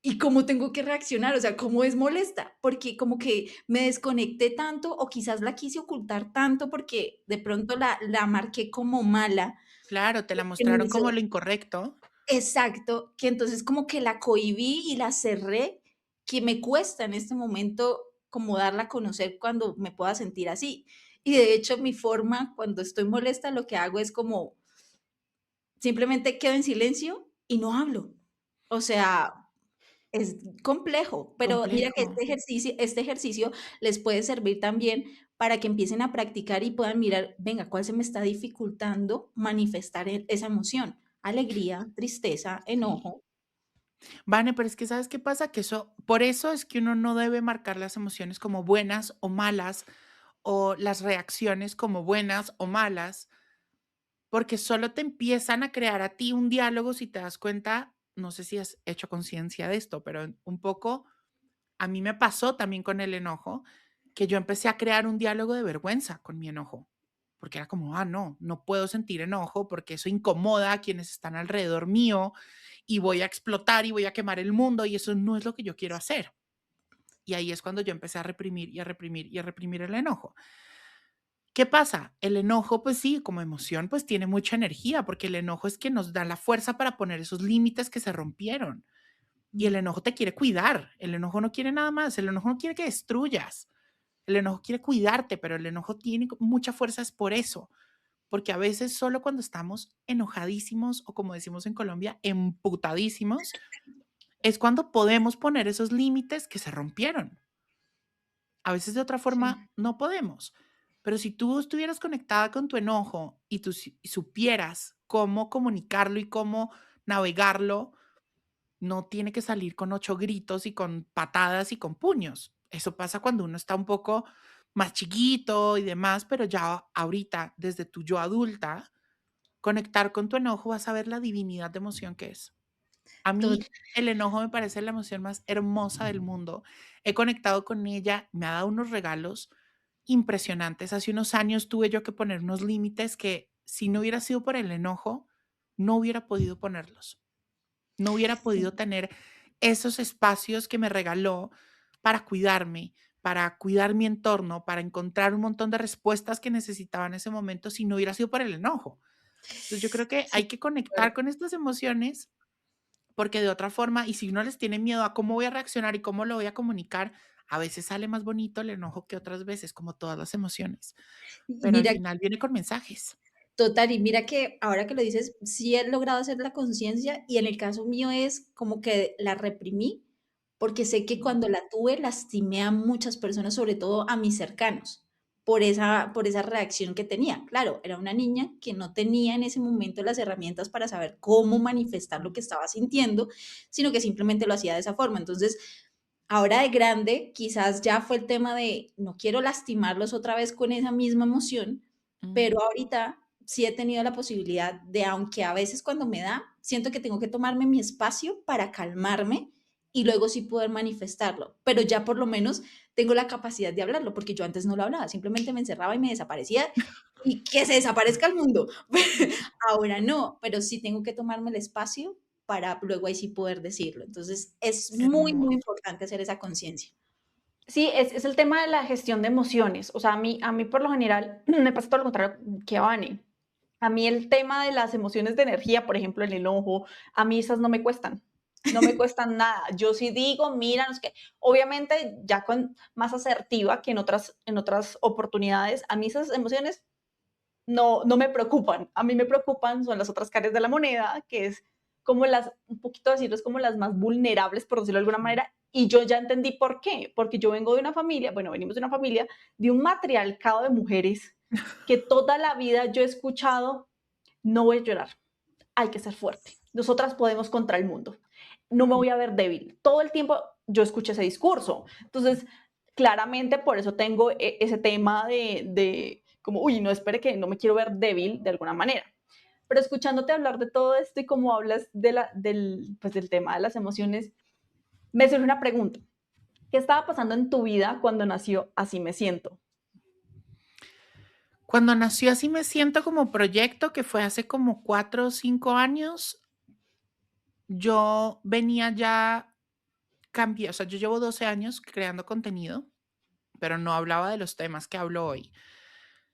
¿y cómo tengo que reaccionar? O sea, ¿cómo es molesta? Porque como que me desconecté tanto o quizás la quise ocultar tanto porque de pronto la marqué como mala. Claro, te la Que me mostraron como hizo- lo incorrecto. Exacto, que entonces como que la cohibí y la cerré, que me cuesta en este momento como darla a conocer cuando me pueda sentir así. Y de hecho, mi forma cuando estoy molesta, lo que hago es como simplemente quedo en silencio y no hablo. O sea, es complejo, pero mira que Complejo. este ejercicio les puede servir también para que empiecen a practicar y puedan mirar, venga, ¿cuál se me está dificultando manifestar esa emoción? Alegría, tristeza, Sí. enojo. Vane, pero es que ¿sabes qué pasa? Que por eso es que uno no debe marcar las emociones como buenas o malas, o las reacciones como buenas o malas, porque solo te empiezan a crear a ti un diálogo, si te das cuenta, no sé si has hecho conciencia de esto, pero un poco a mí me pasó también con el enojo, que yo empecé a crear un diálogo de vergüenza con mi enojo, porque era como, no, no puedo sentir enojo porque eso incomoda a quienes están alrededor mío y voy a explotar y voy a quemar el mundo y eso no es lo que yo quiero hacer. Y ahí es cuando yo empecé a reprimir y a reprimir y a reprimir el enojo. ¿Qué pasa? El enojo, pues sí, como emoción, pues tiene mucha energía, porque el enojo es que nos da la fuerza para poner esos límites que se rompieron. Y el enojo te quiere cuidar, el enojo no quiere nada más, el enojo no quiere que destruyas, el enojo quiere cuidarte, pero el enojo tiene mucha fuerza es por eso, porque a veces solo cuando estamos enojadísimos o como decimos en Colombia, emputadísimos, es cuando podemos poner esos límites que se rompieron. A veces de otra Sí. forma no podemos. Pero si tú estuvieras conectada con tu enojo y tú y supieras cómo comunicarlo y cómo navegarlo, no tiene que salir con 8 gritos y con patadas y con puños. Eso pasa cuando uno está un poco más chiquito y demás, pero ya ahorita, desde tu yo adulta, conectar con tu enojo vas a ver la divinidad de emoción que es. A Tot- mí el enojo me parece la emoción más hermosa del mundo. He conectado con ella, me ha dado unos regalos impresionantes. Hace unos años tuve yo que poner unos límites que si no hubiera sido por el enojo, no hubiera podido ponerlos. No hubiera podido tener esos espacios que me regaló para cuidarme, para cuidar mi entorno, para encontrar un montón de respuestas que necesitaba en ese momento si no hubiera sido por el enojo. Entonces yo creo que Sí, hay que conectar con estas emociones porque de otra forma, y si uno les tiene miedo a cómo voy a reaccionar y cómo lo voy a comunicar, a veces sale más bonito el enojo que otras veces, como todas las emociones, y pero al mira, final viene con mensajes. total, y mira que ahora que lo dices, sí he logrado hacer la conciencia y en el caso mío es como que la reprimí porque sé que cuando la tuve lastimé a muchas personas, sobre todo a mis cercanos, por esa reacción que tenía. Claro, era una niña que no tenía en ese momento las herramientas para saber cómo manifestar lo que estaba sintiendo, sino que simplemente lo hacía de esa forma. Entonces, ahora de grande, quizás ya fue el tema de no quiero lastimarlos otra vez con esa misma emoción, Mm. pero ahorita sí he tenido la posibilidad de, aunque a veces cuando me da, siento que tengo que tomarme mi espacio para calmarme y luego sí poder manifestarlo, pero ya por lo menos tengo la capacidad de hablarlo, porque yo antes no lo hablaba, simplemente me encerraba y me desaparecía y que se desaparezca el mundo. Ahora no, pero sí tengo que tomarme el espacio para luego ahí sí poder decirlo. Entonces, es muy, muy Hermoso. importante hacer esa conciencia. Sí, es el tema de la gestión de emociones. O sea, a mí por lo general me pasa todo lo contrario que a Vane. A mí el tema de las emociones de energía, por ejemplo, el enojo, a mí esas no me cuestan. No me cuestan nada. Yo sí digo, mira, no es que, obviamente ya con más asertiva que en otras oportunidades, a mí esas emociones no me preocupan. A mí me preocupan son las otras caras de la moneda, que es como un poquito decirlo, es como las más vulnerables, por decirlo de alguna manera, y yo ya entendí por qué, porque yo vengo de una familia, bueno, venimos de una familia de un matriarcado de mujeres que toda la vida yo he escuchado, no voy a llorar, hay que ser fuerte, nosotras podemos contra el mundo, no me voy a ver débil. Todo el tiempo yo escuché ese discurso. Entonces, claramente por eso tengo ese tema de como, uy, no espere que no me quiero ver débil de alguna manera. Pero escuchándote hablar de todo esto y como hablas del tema de las emociones, me surge una pregunta. ¿Qué estaba pasando en tu vida cuando nació Así me siento? Cuando nació Así me siento como proyecto, que fue hace como 4 o 5 años, yo venía ya o sea, yo llevo 12 años creando contenido, pero no hablaba de los temas que hablo hoy,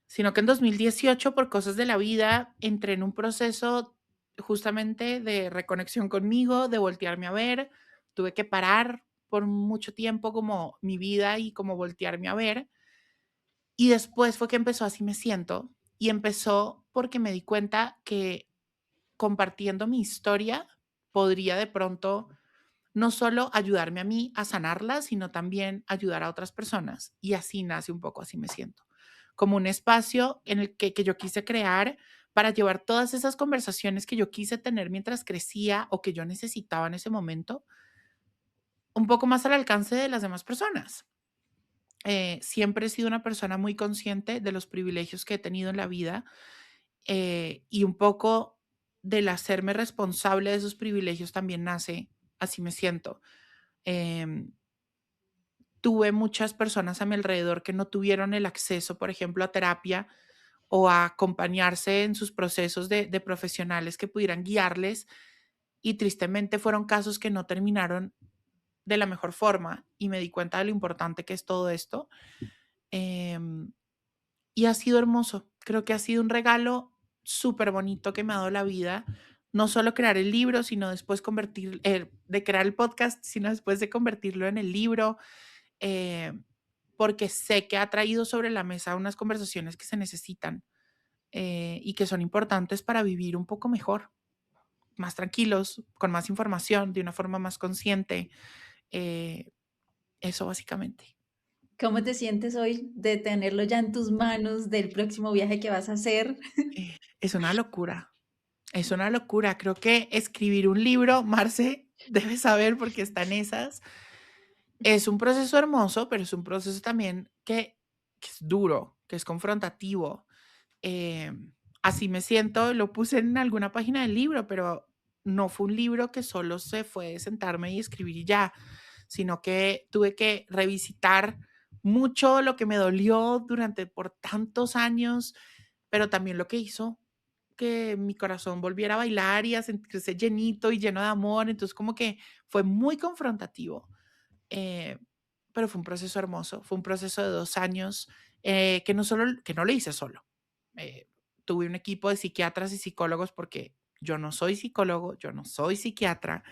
sino que en 2018, por cosas de la vida, entré en un proceso justamente de reconexión conmigo, de voltearme a ver. Tuve que parar por mucho tiempo como mi vida y como voltearme a ver. Y después fue que empezó Así me siento, y empezó porque me di cuenta que compartiendo mi historia podría de pronto no solo ayudarme a mí a sanarla, sino también ayudar a otras personas. Y así nace un poco Así me siento, como un espacio en el que yo quise crear para llevar todas esas conversaciones que yo quise tener mientras crecía o que yo necesitaba en ese momento, un poco más al alcance de las demás personas. Siempre he sido una persona muy consciente de los privilegios que he tenido en la vida, y un poco del hacerme responsable de esos privilegios también nace Así me siento. Em, Tuve muchas personas a mi alrededor que no tuvieron el acceso, por ejemplo, a terapia o a acompañarse en sus procesos de profesionales que pudieran guiarles, y tristemente fueron casos que no terminaron de la mejor forma, y me di cuenta de lo importante que es todo esto. Em, y ha sido hermoso. Creo que ha sido un regalo súper bonito que me ha dado la vida. No solo crear el libro, sino después de crear el podcast, sino después de convertirlo en el libro, eh, porque sé que ha traído sobre la mesa unas conversaciones que se necesitan, y que son importantes para vivir un poco mejor, más tranquilos, con más información, de una forma más consciente. eh, Eso básicamente. ¿Cómo te sientes hoy de tenerlo ya en tus manos del próximo viaje que vas a hacer? Es una locura, es una locura. Creo que escribir un libro, Marce, debes saber porque está en esas, es un proceso hermoso, pero es un proceso también que es duro, que es confrontativo. Así me siento, lo puse en alguna página del libro, pero no fue un libro que solo se fue de sentarme y escribir y ya, sino que tuve que revisitar mucho lo que me dolió por tantos años, pero también lo que hizo que mi corazón volviera a bailar y a sentirse llenito y lleno de amor. Entonces, como que fue muy confrontativo, eh, pero fue un proceso hermoso, fue un proceso de 2 años, que no lo hice solo. Eh, Tuve un equipo de psiquiatras y psicólogos porque yo no soy psicólogo, yo no soy psiquiatra.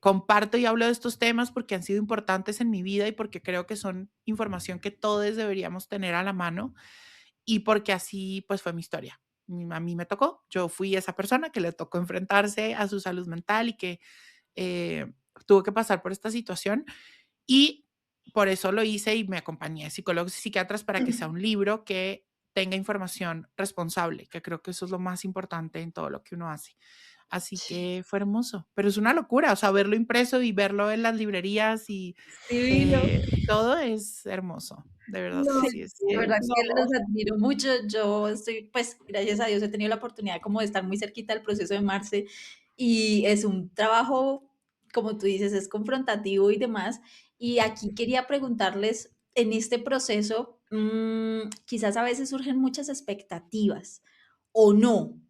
Comparto y hablo de estos temas porque han sido importantes en mi vida y porque creo que son información que todos deberíamos tener a la mano, y porque así pues fue mi historia. A mí me tocó, yo fui esa persona que le tocó enfrentarse a su salud mental y que tuvo que pasar por esta situación, y por eso lo hice y me acompañé a psicólogos y psiquiatras para que sea un libro que tenga información responsable, que creo que eso es lo más importante en todo lo que uno hace. Así Sí, que fue hermoso, pero es una locura, o sea, verlo impreso y verlo en las librerías y divino. todo es hermoso, de verdad No, que Sí, sí es. de verdad no. que los admiro mucho. Yo estoy, pues, gracias a Dios he tenido la oportunidad como de estar muy cerquita del proceso de Marce y es un trabajo, como tú dices, es confrontativo y demás. Y aquí quería preguntarles, en este proceso, quizás a veces surgen muchas expectativas o no.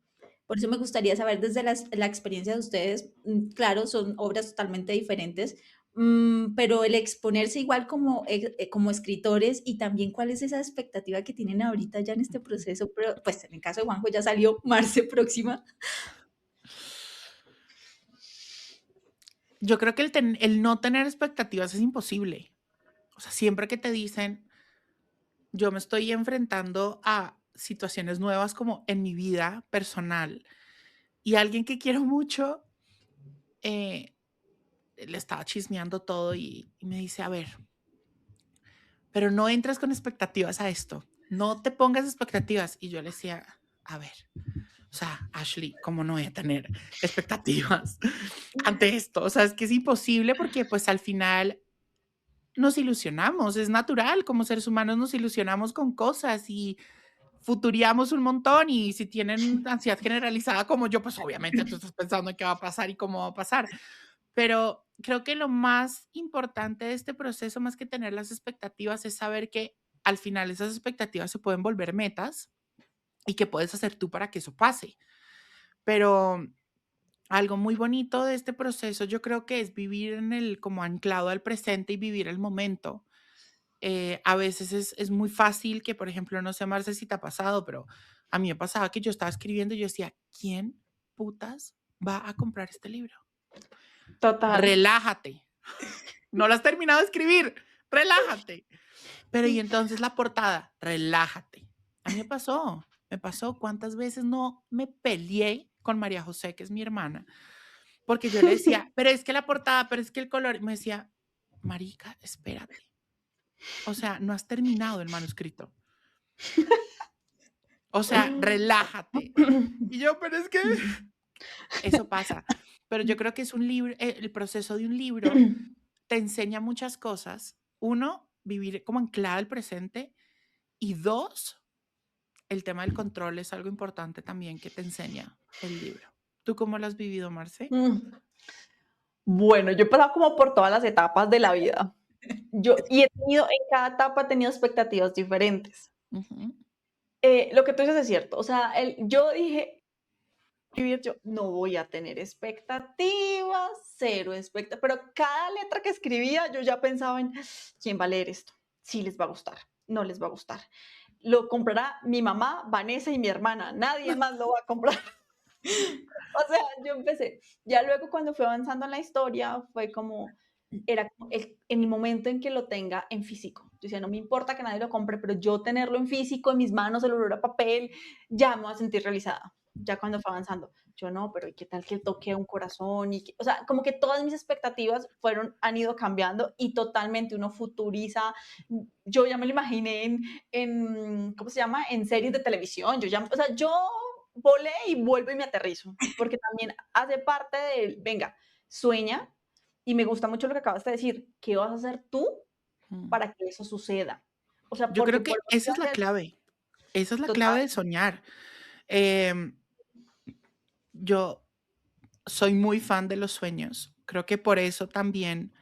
Por eso me gustaría saber desde la experiencia de ustedes, claro, son obras totalmente diferentes, pero el exponerse igual como, como escritores y también cuál es esa expectativa que tienen ahorita ya en este proceso, pero pues en el caso de Juanjo ya salió Marce próxima. Yo creo que el no tener expectativas es imposible. O sea, siempre que te dicen, yo me estoy enfrentando a situaciones nuevas como en mi vida personal y alguien que quiero mucho, eh, le estaba chismeando todo y me dice, a ver, pero no entres con expectativas a esto, no te pongas expectativas. Y yo le decía, a ver, o sea, Ashley, ¿cómo no voy a tener expectativas ante esto? O sea, es que es imposible porque pues al final nos ilusionamos, es natural, como seres humanos nos ilusionamos con cosas y futuriamos un montón y si tienen ansiedad generalizada como yo, pues obviamente tú estás pensando en qué va a pasar y cómo va a pasar. Pero creo que lo más importante de este proceso, más que tener las expectativas, es saber que al final esas expectativas se pueden volver metas y que puedes hacer tú para que eso pase. Pero algo muy bonito de este proceso yo creo que es vivir en el como anclado al presente y vivir el momento. A veces es muy fácil que, por ejemplo, no sé, Marce, si te ha pasado, pero a mí me pasaba que yo estaba escribiendo y yo decía, ¿quién putas va a comprar este libro? Total. Relájate. No lo has terminado de escribir. Relájate. Pero y entonces la portada, relájate. A mí me pasó cuántas veces no me peleé con María José, que es mi hermana, porque yo le decía, pero es que la portada, pero es que el color, y me decía, marica, espérate. O sea, no has terminado el manuscrito. O sea, relájate. Y yo, pero es que eso pasa. Pero yo creo que es un libro, el proceso de un libro te enseña muchas cosas. Uno, vivir como anclada al presente. Y dos, el tema del control es algo importante también que te enseña el libro. ¿Tú cómo lo has vivido, Marce? Bueno, yo he pasado como por todas las etapas de la vida. Y he tenido, en cada etapa he tenido expectativas diferentes. Ujú. Lo que tú dices es cierto. O sea, yo dije, escribir, yo no voy a tener expectativas, cero expectativas. Pero cada letra que escribía, yo ya pensaba en quién va a leer esto. Sí les va a gustar, no les va a gustar. Lo comprará mi mamá, Vanessa y mi hermana. Nadie más lo va a comprar. O sea, yo empecé. Ya luego cuando fue avanzando en la historia, fue como, era como en el momento en que lo tenga en físico. Yo decía, no me importa que nadie lo compre, pero yo tenerlo en físico, en mis manos, el olor a papel, ya me voy a sentir realizada. Ya cuando fue avanzando, yo no, pero ¿y qué tal que toque un corazón? O sea, como que todas mis expectativas han ido cambiando y totalmente uno futuriza. Yo ya me lo imaginé ¿cómo se llama? En series de televisión. O sea, yo volé y vuelvo y me aterrizo, porque también hace parte de, venga, sueña, y me gusta mucho lo que acabas de decir, ¿qué vas a hacer tú Mm. para que eso suceda? O sea, Yo porque creo por que esa es la hacer clave. Esa es la clave total, de soñar. Em, yo soy muy fan de los sueños. Creo que por eso también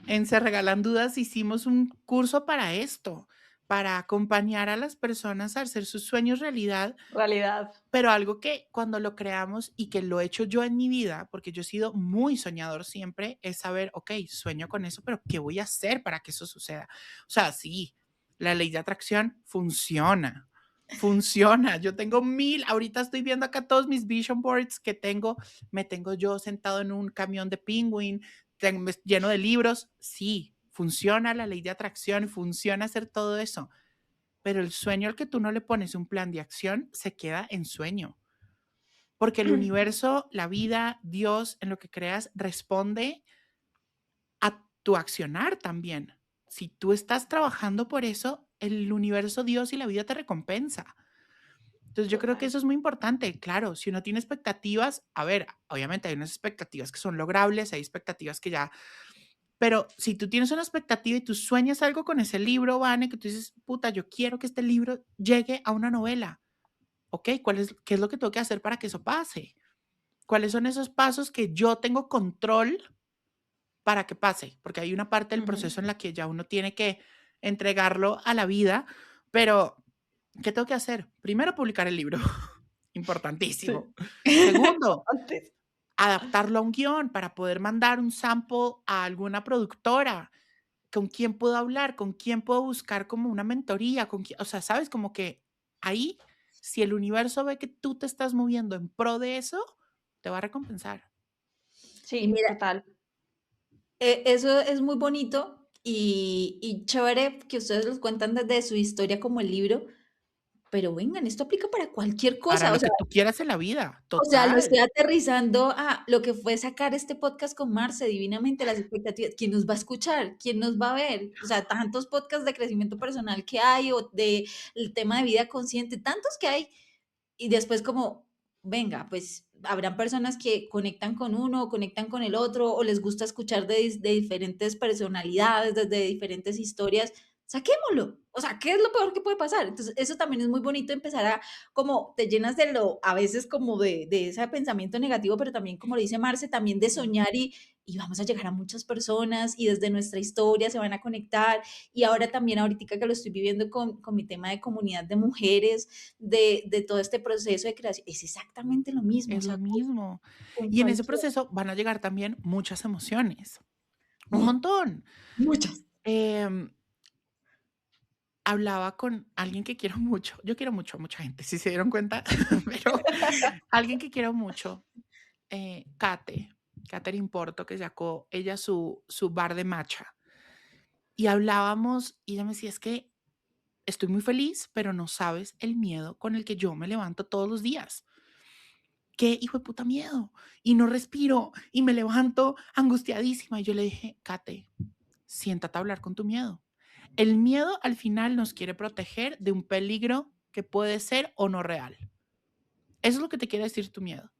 en Se Regalan Dudas hicimos un curso para esto, para acompañar a las personas a hacer sus sueños realidad, realidad. pero algo que cuando lo creamos y que lo he hecho yo en mi vida, porque yo he sido muy soñador siempre, es saber, ok, sueño con eso, pero ¿qué voy a hacer para que eso suceda? O sea, sí, la ley de atracción funciona. Funciona. Yo tengo 1000, ahorita estoy viendo acá todos mis vision boards que tengo, me tengo yo sentado en un camión de Penguin, lleno de libros. Sí, funciona la ley de atracción, funciona hacer todo eso, pero el sueño al que tú no le pones un plan de acción se queda en sueño, porque el universo, la vida, Dios, en lo que creas, responde a tu accionar también. Si tú estás trabajando por eso, el universo, Dios y la vida te recompensa. Entonces yo creo que Total. eso es muy importante. Claro, si uno tiene expectativas, a ver, obviamente hay unas expectativas que son logrables, hay expectativas que ya, pero si tú tienes una expectativa y tú sueñas algo con ese libro, Vane, que tú dices, puta, yo quiero que este libro llegue a una novela. Ok, ¿qué es lo que tengo que hacer para que eso pase? ¿Cuáles son esos pasos que yo tengo control para que pase? Porque hay una parte del Ujú. proceso en la que ya uno tiene que entregarlo a la vida, pero ¿qué tengo que hacer? Primero, publicar el libro. Importantísimo. Sí, Segundo, antes. adaptarlo a un guión para poder mandar un sample a alguna productora. ¿Con quién puedo hablar? ¿Con quién puedo buscar como una mentoría? O sea, ¿sabes? Como que ahí, si el universo ve que tú te estás moviendo en pro de eso, te va a recompensar. Y Sí, mira, total. eso es muy bonito y chévere que ustedes los cuentan desde su historia como el libro, pero vengan, esto aplica para cualquier Para cosa, lo que tú quieras en la vida, lo estoy total. aterrizando a lo que fue sacar este podcast con Marce, divinamente, las expectativas, ¿quién nos va a escuchar? ¿Quién nos va a ver? O sea, tantos podcasts de crecimiento personal que hay o de el tema de vida consciente, tantos que hay, y después como, venga, pues habrán personas que conectan con uno, o conectan con el otro, o les gusta escuchar de diferentes personalidades, desde diferentes historias, saquémoslo. O sea, ¿qué es lo peor que puede pasar? Entonces, eso también es muy bonito empezar a, como te llenas de lo, a veces como de ese pensamiento negativo, pero también, como le dice Marce, también de soñar y vamos a llegar a muchas personas y desde nuestra historia se van a conectar. Y ahora también, ahorita que lo estoy viviendo con mi tema de comunidad de mujeres, de todo este proceso de creación, es exactamente lo mismo, o Es sea, lo mismo. con Y en ese cualquier, proceso van a llegar también muchas emociones, un ¡oh! montón. Muchas. Em, Hablaba con alguien que quiero mucho. Yo quiero mucho a mucha gente, si se dieron cuenta, pero alguien que quiero mucho, Katherine Porto, que sacó ella su bar de matcha. Y hablábamos y ella me decía, es que estoy muy feliz, pero no sabes el miedo con el que yo me levanto todos los días. Qué hijo de puta miedo. Y no respiro y me levanto angustiadísima. Y yo le dije, Kate, siéntate a hablar con tu miedo. El miedo al final nos quiere proteger de un peligro que puede ser o no real. Eso es lo que te quiere decir tu miedo.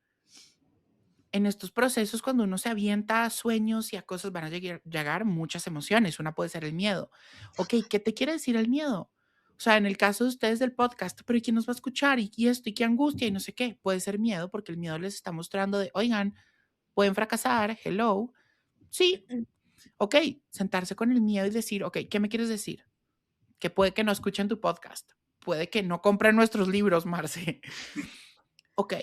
En estos procesos, cuando uno se avienta a sueños y a cosas, van a llegar muchas emociones. Una puede ser el miedo. Ok, ¿qué te quiere decir el miedo? O sea, en el caso de ustedes del podcast, pero ¿y quién nos va a escuchar? ¿Y esto? ¿Y qué angustia? Y no sé qué. Puede ser miedo porque el miedo les está mostrando de, oigan, pueden fracasar, hello. Sí, ok, sentarse con el miedo y decir, ok, ¿qué me quieres decir? Que puede que no escuchen tu podcast, puede que no compren nuestros libros, Marce. Ok,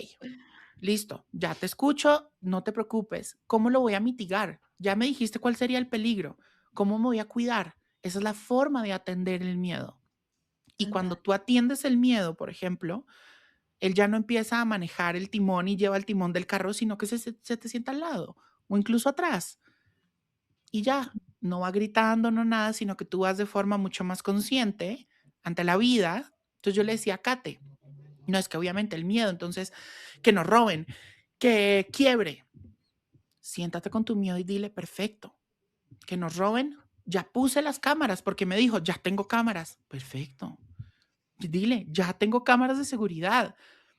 listo, ya te escucho, no te preocupes. ¿Cómo lo voy a mitigar? Ya me dijiste cuál sería el peligro. ¿Cómo me voy a cuidar? Esa es la forma de atender el miedo. Y cuando Total. tú atiendes el miedo, por ejemplo, él ya no empieza a manejar el timón y lleva el timón del carro, sino que se te sienta al lado o incluso atrás. Y ya, no va gritando, no nada, sino que tú vas de forma mucho más consciente ante la vida. Entonces yo le decía a Kate, no es que obviamente el miedo, entonces que nos roben, que quiebre. Siéntate con tu miedo y dile, perfecto, que nos roben. Ya puse las cámaras porque me dijo, ya tengo cámaras. Perfecto. Dile, ya tengo cámaras de seguridad.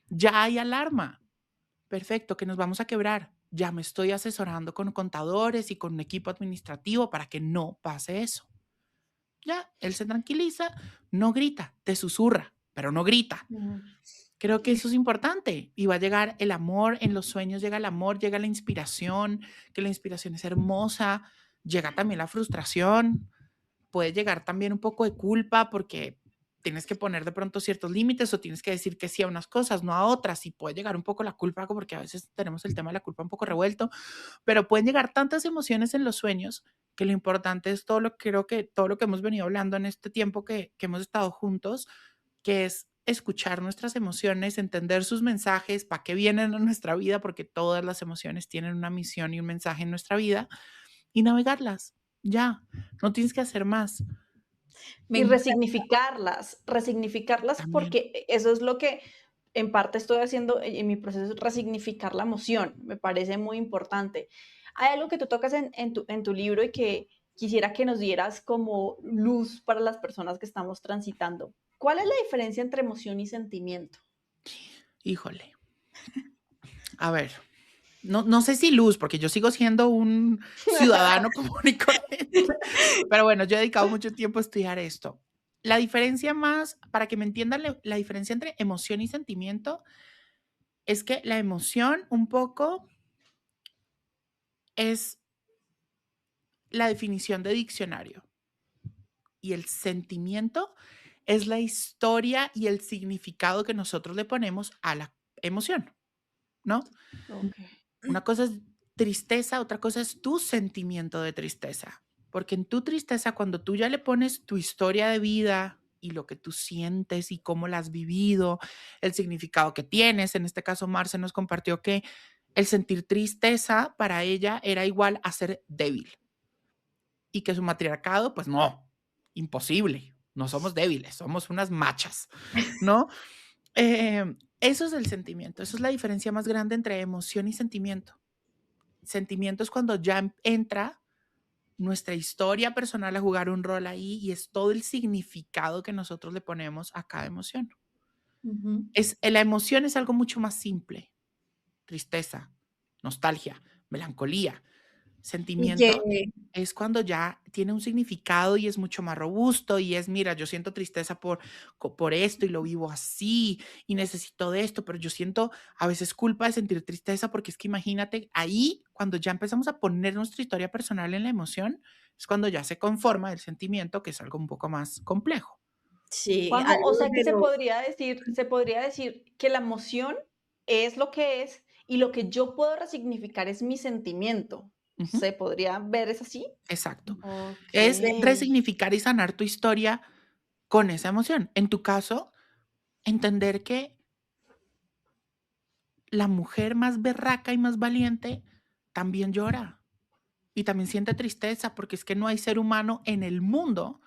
Ya hay alarma. Perfecto, que nos vamos a quebrar. Ya me estoy asesorando con contadores y con un equipo administrativo para que no pase eso. Ya, él se tranquiliza, no grita, te susurra, pero no grita. Creo que eso es importante y va a llegar el amor, en los sueños llega el amor, llega la inspiración, que la inspiración es hermosa, llega también la frustración, puede llegar también un poco de culpa porque tienes que poner de pronto ciertos límites o tienes que decir que sí a unas cosas, no a otras, y puede llegar un poco la culpa porque a veces tenemos el tema de la culpa un poco revuelto, pero pueden llegar tantas emociones en los sueños que lo importante es creo que todo lo que hemos venido hablando en este tiempo que hemos estado juntos, que es escuchar nuestras emociones, entender sus mensajes, para qué vienen a nuestra vida, porque todas las emociones tienen una misión y un mensaje en nuestra vida, y navegarlas. Ya, no tienes que hacer más. Me Y encanta. resignificarlas También. porque eso es lo que en parte estoy haciendo en mi proceso, resignificar la emoción, me parece muy importante. Hay algo que tú tocas en tu libro y que quisiera que nos dieras como luz para las personas que estamos transitando. ¿Cuál es la diferencia entre emoción y sentimiento? Híjole. A ver, no sé si luz, porque yo sigo siendo un ciudadano común y corriente, pero bueno, yo he dedicado mucho tiempo a estudiar esto. La diferencia más, para que me entiendan la diferencia entre emoción y sentimiento, es que la emoción un poco es la definición de diccionario y el sentimiento es la historia y el significado que nosotros le ponemos a emoción, ¿no? Ok. Una cosa es tristeza, otra cosa es tu sentimiento de tristeza. Porque en tu tristeza, cuando tú ya le pones tu historia de vida y lo que tú sientes y cómo la has vivido, el significado que tienes, en este caso Marce nos compartió que el sentir tristeza para ella era igual a ser débil y que su matriarcado, pues no, imposible, no somos débiles, somos unas machas, ¿no? Eso es el sentimiento, eso es la diferencia más grande entre emoción y sentimiento. Sentimiento es cuando ya entra nuestra historia personal a jugar un rol ahí y es todo el significado que nosotros le ponemos a cada emoción. Ujú. La emoción es algo mucho más simple. Tristeza, nostalgia, melancolía. Y que Sentimiento es cuando ya tiene un significado y es mucho más robusto y es, mira, yo siento tristeza por esto y lo vivo así y necesito de esto, pero yo siento a veces culpa de sentir tristeza porque es que imagínate, ahí cuando ya empezamos a poner nuestra historia personal en la emoción, es cuando ya se conforma el sentimiento, que es algo un poco más complejo. sí, Juanjo, o algo sea que de lo se podría decir que la emoción es lo que es y lo que yo puedo resignificar es mi sentimiento. Ujú, ¿Se podría ver es así? exacto. Es Ok. resignificar y sanar tu historia con esa emoción. En tu caso, entender que la mujer más berraca y más valiente también llora y también siente tristeza, porque es que no hay ser humano en el mundo,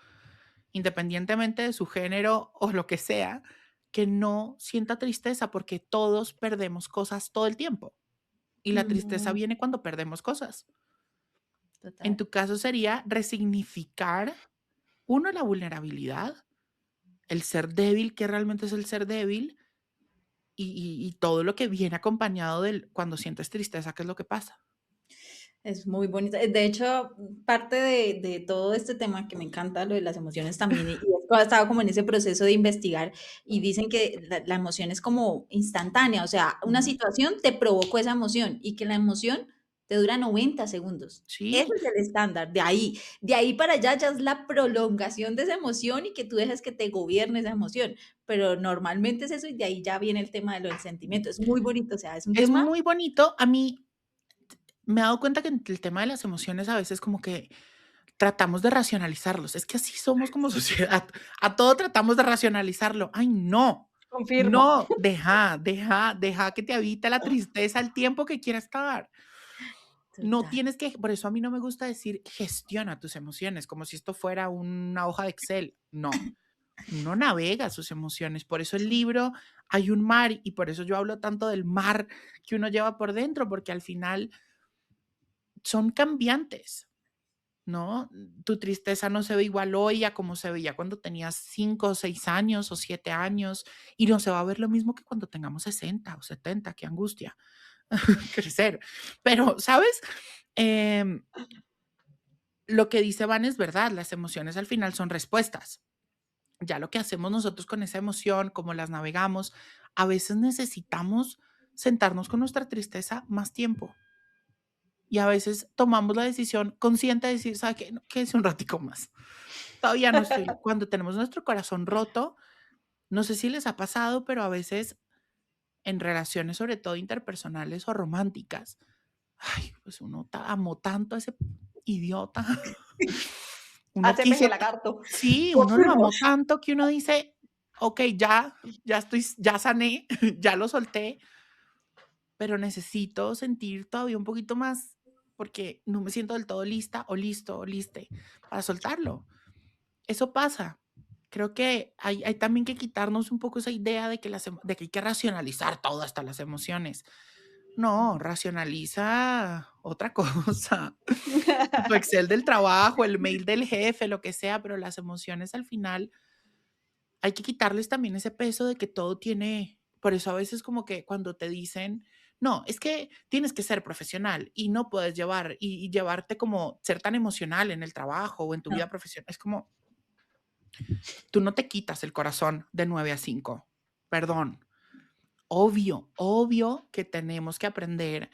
independientemente de su género o lo que sea, que no sienta tristeza, porque todos perdemos cosas todo el tiempo. Y la tristeza Mm, viene cuando perdemos cosas. En total. tu caso sería resignificar, uno, la vulnerabilidad, el ser débil, que realmente es el ser débil, y todo lo que viene acompañado del cuando sientes tristeza, ¿qué es lo que pasa? Es muy bonita. De hecho, parte de todo este tema que me encanta, lo de las emociones también, y he estado como en ese proceso de investigar, y dicen que la emoción es como instantánea, o sea, una ujú. situación te provocó esa emoción y que la emoción te dura 90 segundos. Ese Sí, es el estándar. De ahí para allá ya es la prolongación de esa emoción y que tú dejes que te gobierne esa emoción. Pero normalmente es eso y de ahí ya viene el tema de lo del sentimiento. Es muy bonito, o sea, es un es tema. muy bonito. A mí me he dado cuenta que en el tema de las emociones a veces como que tratamos de racionalizarlos. Es que así somos como sociedad. A todo tratamos de racionalizarlo. Ay, no. Confirmo. No, deja que te habite la tristeza el tiempo que quieras estar. No Total. tienes que, por eso a mí no me gusta decir gestiona tus emociones, como si esto fuera una hoja de Excel. No, uno navega sus emociones. Por eso el libro hay un mar y por eso yo hablo tanto del mar que uno lleva por dentro, porque al final son cambiantes, ¿no? Tu tristeza no se ve igual hoy a como se veía cuando tenías 5 o 6 años o 7 años y no se va a ver lo mismo que cuando tengamos 60 o 70, qué angustia crecer. Pero, ¿sabes? Em, lo que dice Van es verdad, las emociones al final son respuestas. Ya lo que hacemos nosotros con esa emoción, cómo las navegamos, a veces necesitamos sentarnos con nuestra tristeza más tiempo. Y a veces tomamos la decisión consciente de decir, ¿sabe qué? No, quédese un ratico más. Todavía no estoy. Cuando tenemos nuestro corazón roto, no sé si les ha pasado, pero a veces en relaciones, sobre todo interpersonales o románticas, ay, pues uno amó tanto a ese idiota. Uno Hace peje quiso, lagarto. sí, uno lo Confirmo. amó tanto que uno dice, ok, ya estoy, ya sané, ya lo solté, pero necesito sentir todavía un poquito más porque no me siento del todo lista o listo o liste para soltarlo. Eso pasa. Creo que hay también que quitarnos un poco esa idea de que, de que hay que racionalizar todo, hasta las emociones. No, racionaliza otra cosa. Tu Excel del trabajo, el mail del jefe, lo que sea, pero las emociones al final hay que quitarles también ese peso de que todo tiene, por eso a veces como que cuando te dicen, no, es que tienes que ser profesional y no puedes llevar y llevarte como ser tan emocional en el trabajo o en tu vida profesional. Es como, tú no te quitas el corazón de 9 a 5. Perdón. Obvio que tenemos que aprender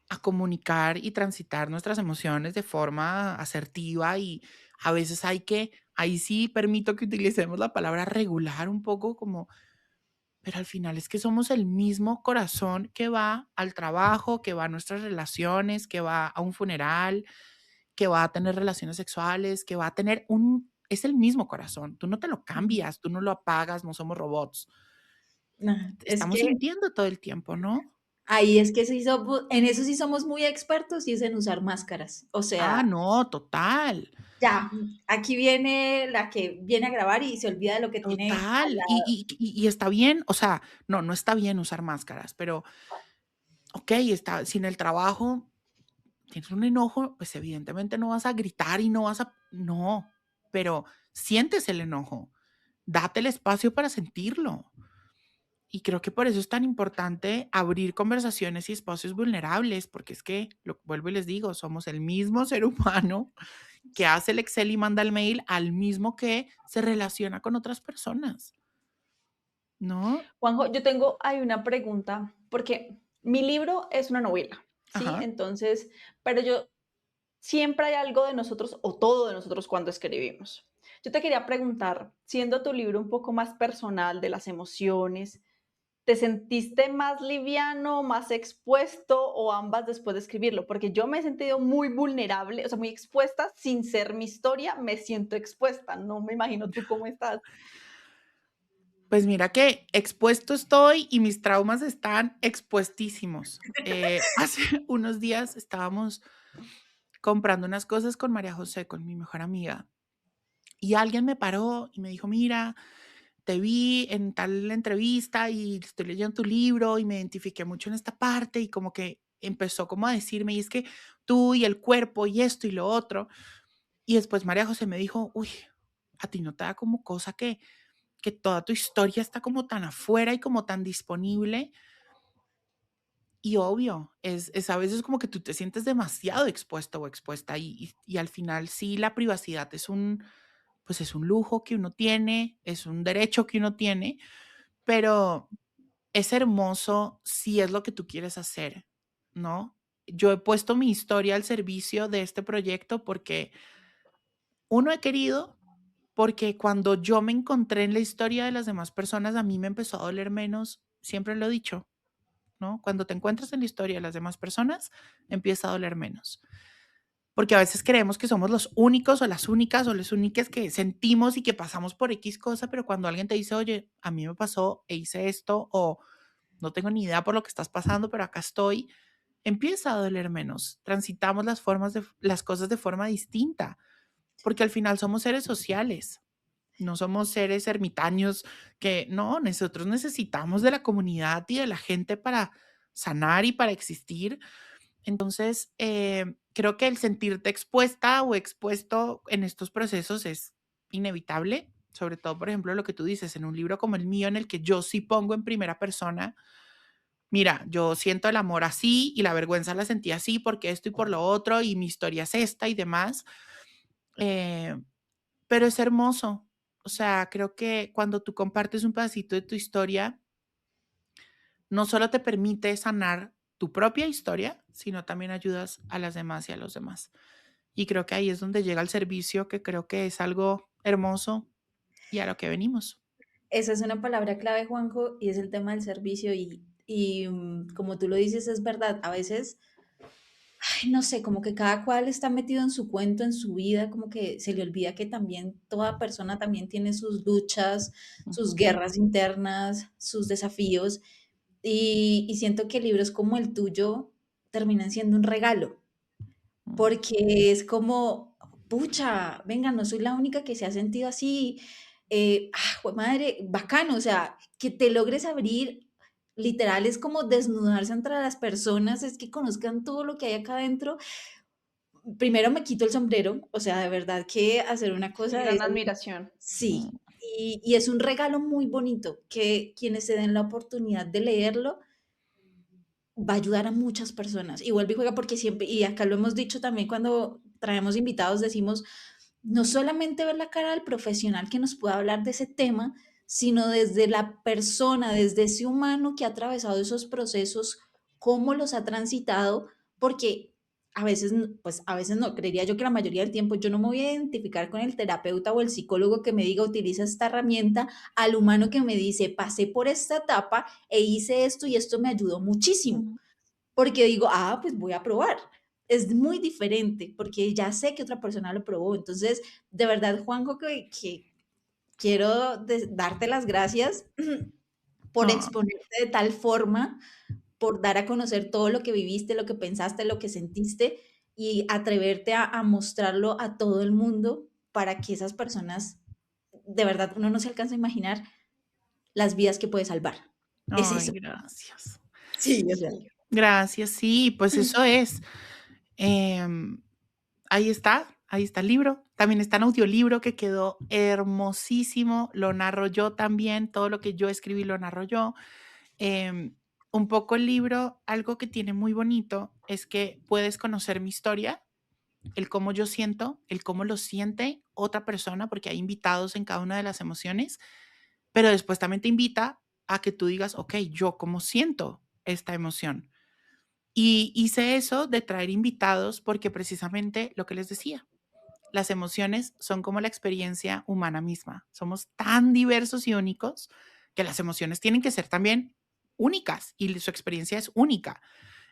a comunicar y transitar nuestras emociones de forma asertiva y a veces hay que, ahí sí permito que utilicemos la palabra regular un poco como pero al final es que somos el mismo corazón que va al trabajo, que va a nuestras relaciones, que va a un funeral, que va a tener relaciones sexuales, que va a tener es el mismo corazón. Tú no te lo Ujú. cambias, tú no lo apagas, no somos robots. Es Estamos que sintiendo todo el tiempo, ¿no? ahí es que sí somos, en eso sí somos muy expertos y es en usar máscaras. O Ah, sea, no, total, ya, aquí viene la que viene a grabar y se olvida de lo que tiene al total. lado. Y está bien, o sea, no, no está bien usar máscaras, pero okey, está si en el trabajo tienes un enojo, pues evidentemente no vas a gritar y no vas a no, pero sientes el enojo, date el espacio para sentirlo. Y creo que por eso es tan importante abrir conversaciones y espacios vulnerables, porque es que, lo vuelvo y les digo, somos el mismo ser humano que hace el Excel y manda el mail, al mismo que se relaciona con otras personas, ¿no? Juanjo, yo tengo ahí una pregunta, porque mi libro es una novela, ¿sí? Ajá. Entonces, pero yo siempre hay algo de nosotros o todo de nosotros cuando escribimos. Yo te quería preguntar, siendo tu libro un poco más personal de las emociones, ¿te sentiste más liviano, más expuesto o ambas después de escribirlo? Porque yo me he sentido muy vulnerable, o sea, muy expuesta sin ser mi historia, me siento expuesta. No me imagino tú cómo estás. Pues mira que expuesto estoy y mis traumas están expuestísimos. Hace unos días estábamos comprando unas cosas con María José, con mi mejor amiga, y alguien me paró y me dijo: "Mira, te vi en tal entrevista y estoy leyendo tu libro y me identifiqué mucho en esta parte", y como que empezó como a decirme: "Y es que tú y el cuerpo y esto y lo otro". Y después María José me dijo: "Uy, ¿a ti no te da como cosa que toda tu historia está como tan afuera y como tan disponible?". Y obvio, es a veces como que tú te sientes demasiado expuesto o expuesta y al final sí la privacidad es pues es un lujo que uno tiene, es un derecho que uno tiene, pero es hermoso si es lo que tú quieres hacer, ¿no? Yo he puesto mi historia al servicio de este proyecto porque uno he querido, porque cuando yo me encontré en la historia de las demás personas, a mí me empezó a doler menos, siempre lo he dicho, ¿no? Cuando te encuentras en la historia de las demás personas, empieza a doler menos. Porque a veces creemos que somos los únicos o las únicas o las únicas que sentimos y que pasamos por X cosa, pero cuando alguien te dice, oye, a mí me pasó e hice esto, o no tengo ni idea por lo que estás pasando, pero acá estoy, empieza a doler menos. Transitamos las cosas de forma distinta, porque al final somos seres sociales. No somos seres ermitaños que no, nosotros necesitamos de la comunidad y de la gente para sanar y para existir. Entonces, creo que el sentirte expuesta o expuesto en estos procesos es inevitable, sobre todo, por ejemplo, lo que tú dices en un libro como el mío, en el que yo sí pongo en primera persona, mira, yo siento el amor así y la vergüenza la sentí así porque esto y por lo otro y mi historia es esta y demás. Eh, pero es hermoso. O sea, creo que cuando tú compartes un pedacito de tu historia, no solo te permite sanar tu propia historia, sino también ayudas a las demás y a los demás. Y creo que ahí es donde llega el servicio, que creo que es algo hermoso y a lo que venimos. Esa es una palabra clave, Juanjo, y es el tema del servicio como tú lo dices, es verdad, a veces, ay, no sé, como que cada cual está metido en su cuento, en su vida, como que se le olvida que también toda persona también tiene sus luchas, sus Ujú, guerras internas, sus desafíos, y siento que libros como el tuyo terminan siendo un regalo, mm. porque es como, pucha, venga, no soy la única que se ha sentido así, madre, bacano, o sea, que te logres abrir, literal, es como desnudarse entre las personas, es que conozcan todo lo que hay acá adentro. Primero me quito el sombrero, o sea, de verdad que hacer una cosa de Gran esas, admiración. sí, y es un regalo muy bonito que quienes se den la oportunidad de leerlo va a ayudar a muchas personas. Y vuelve y juega porque siempre, y acá lo hemos dicho también cuando traemos invitados, decimos, no solamente ver la cara del profesional que nos pueda hablar de ese tema, sino desde la persona, desde ese humano que ha atravesado esos procesos, cómo los ha transitado, porque a veces, pues a veces no, creería yo que la mayoría del tiempo yo no me voy a identificar con el terapeuta o el psicólogo que me diga utiliza esta herramienta al humano que me dice pasé por esta etapa e hice esto y esto me ayudó muchísimo, Ujú. porque digo, ah, pues voy a probar. Es muy diferente porque ya sé que otra persona lo probó. Entonces, de verdad, Juanjo, que quiero darte las gracias por Ah, exponerte de tal forma, por dar a conocer todo lo que viviste, lo que pensaste, lo que sentiste y atreverte a mostrarlo a todo el mundo para que esas personas, de verdad, uno no se alcanza a imaginar las vidas que puede salvar. Es ay, eso. gracias. Sí, o sea, Gracias, sí, pues eso es. Em, ahí está el libro. También está en audiolibro que quedó hermosísimo. Lo narro yo también. Todo lo que yo escribí lo narro yo. Em, un poco el libro, algo que tiene muy bonito es que puedes conocer mi historia, el cómo yo siento, el cómo lo siente otra persona, porque hay invitados en cada una de las emociones, pero después también te invita a que tú digas, ok, yo cómo siento esta emoción. Y hice eso de traer invitados porque precisamente lo que les decía, las emociones son como la experiencia humana misma. Somos tan diversos y únicos que las emociones tienen que ser también únicas y su experiencia es única.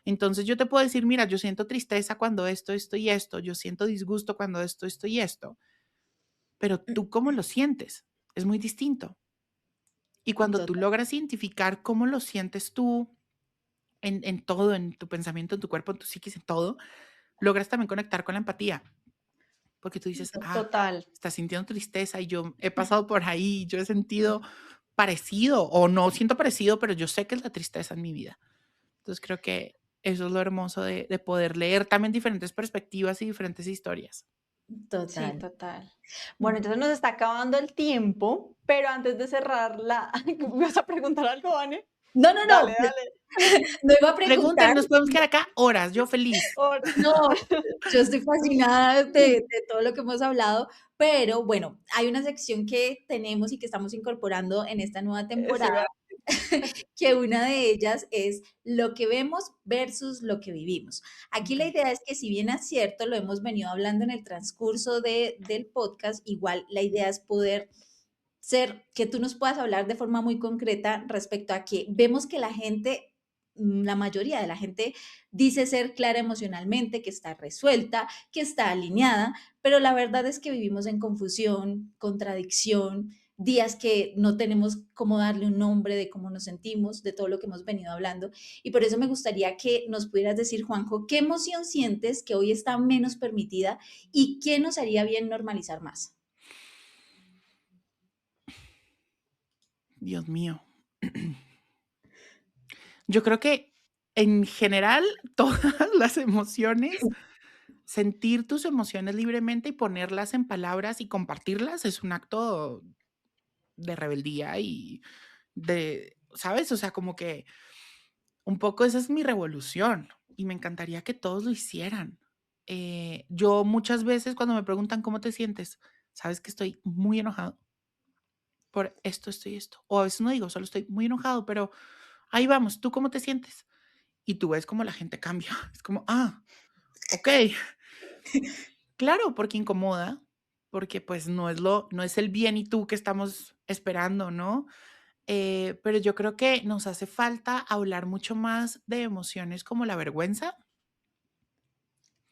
Entonces yo te puedo decir, mira, yo siento tristeza cuando esto y esto, yo siento disgusto cuando esto y esto, pero tú cómo lo sientes es muy distinto. Y cuando tú total, logras identificar cómo lo sientes tú en todo, en tu pensamiento, en tu cuerpo, en tu psiquis, en todo, logras también conectar con la empatía, porque tú dices, ah, Total. estás sintiendo tristeza y yo he pasado por ahí, yo he sentido parecido o no siento parecido, pero yo sé que es la tristeza en mi vida. Entonces creo que eso es lo hermoso de poder leer también diferentes perspectivas y diferentes historias. Sí, total. total. Bueno, entonces nos está acabando el tiempo, pero antes de cerrarla, ¿me vas a preguntar algo, Vane? No, no, Dale, no, dale. no iba a Pregunten, preguntar. nos podemos quedar acá horas, yo feliz. Ahora- No, yo estoy fascinada de todo lo que hemos hablado, pero bueno, hay una sección que tenemos y que estamos incorporando en esta nueva Eso temporada, iba que una de ellas es lo que vemos versus lo que vivimos. Aquí la Ok. idea es que si bien es cierto, lo hemos venido hablando en el transcurso del podcast, igual la idea es poder ser, que tú nos puedas hablar de forma muy concreta respecto a que vemos que la gente, la mayoría de la gente dice ser clara emocionalmente, que está resuelta, que está alineada, pero la verdad es que vivimos en confusión, contradicción, días que no tenemos cómo darle un nombre de cómo nos sentimos, de todo lo que hemos venido hablando. Y por eso me gustaría que nos pudieras decir, Juanjo, ¿qué emoción sientes que hoy está menos permitida y qué nos haría bien normalizar más? Dios mío. Yo creo que en general todas las emociones, sentir tus emociones libremente y ponerlas en palabras y compartirlas es un acto de rebeldía y de, ¿sabes? O sea, como que un poco esa es mi revolución y me encantaría que todos lo hicieran. Yo muchas veces cuando me preguntan cómo te sientes, sabes que estoy muy enojado por esto y esto. O a veces no digo, solo estoy muy enojado, pero ahí vamos, ¿tú cómo te sientes? Y tú ves cómo la gente cambia. Es como, ah, ok, claro, porque incomoda, porque pues no es el bien y tú que estamos esperando, ¿no? Pero yo creo que nos hace falta hablar mucho más de emociones como la vergüenza.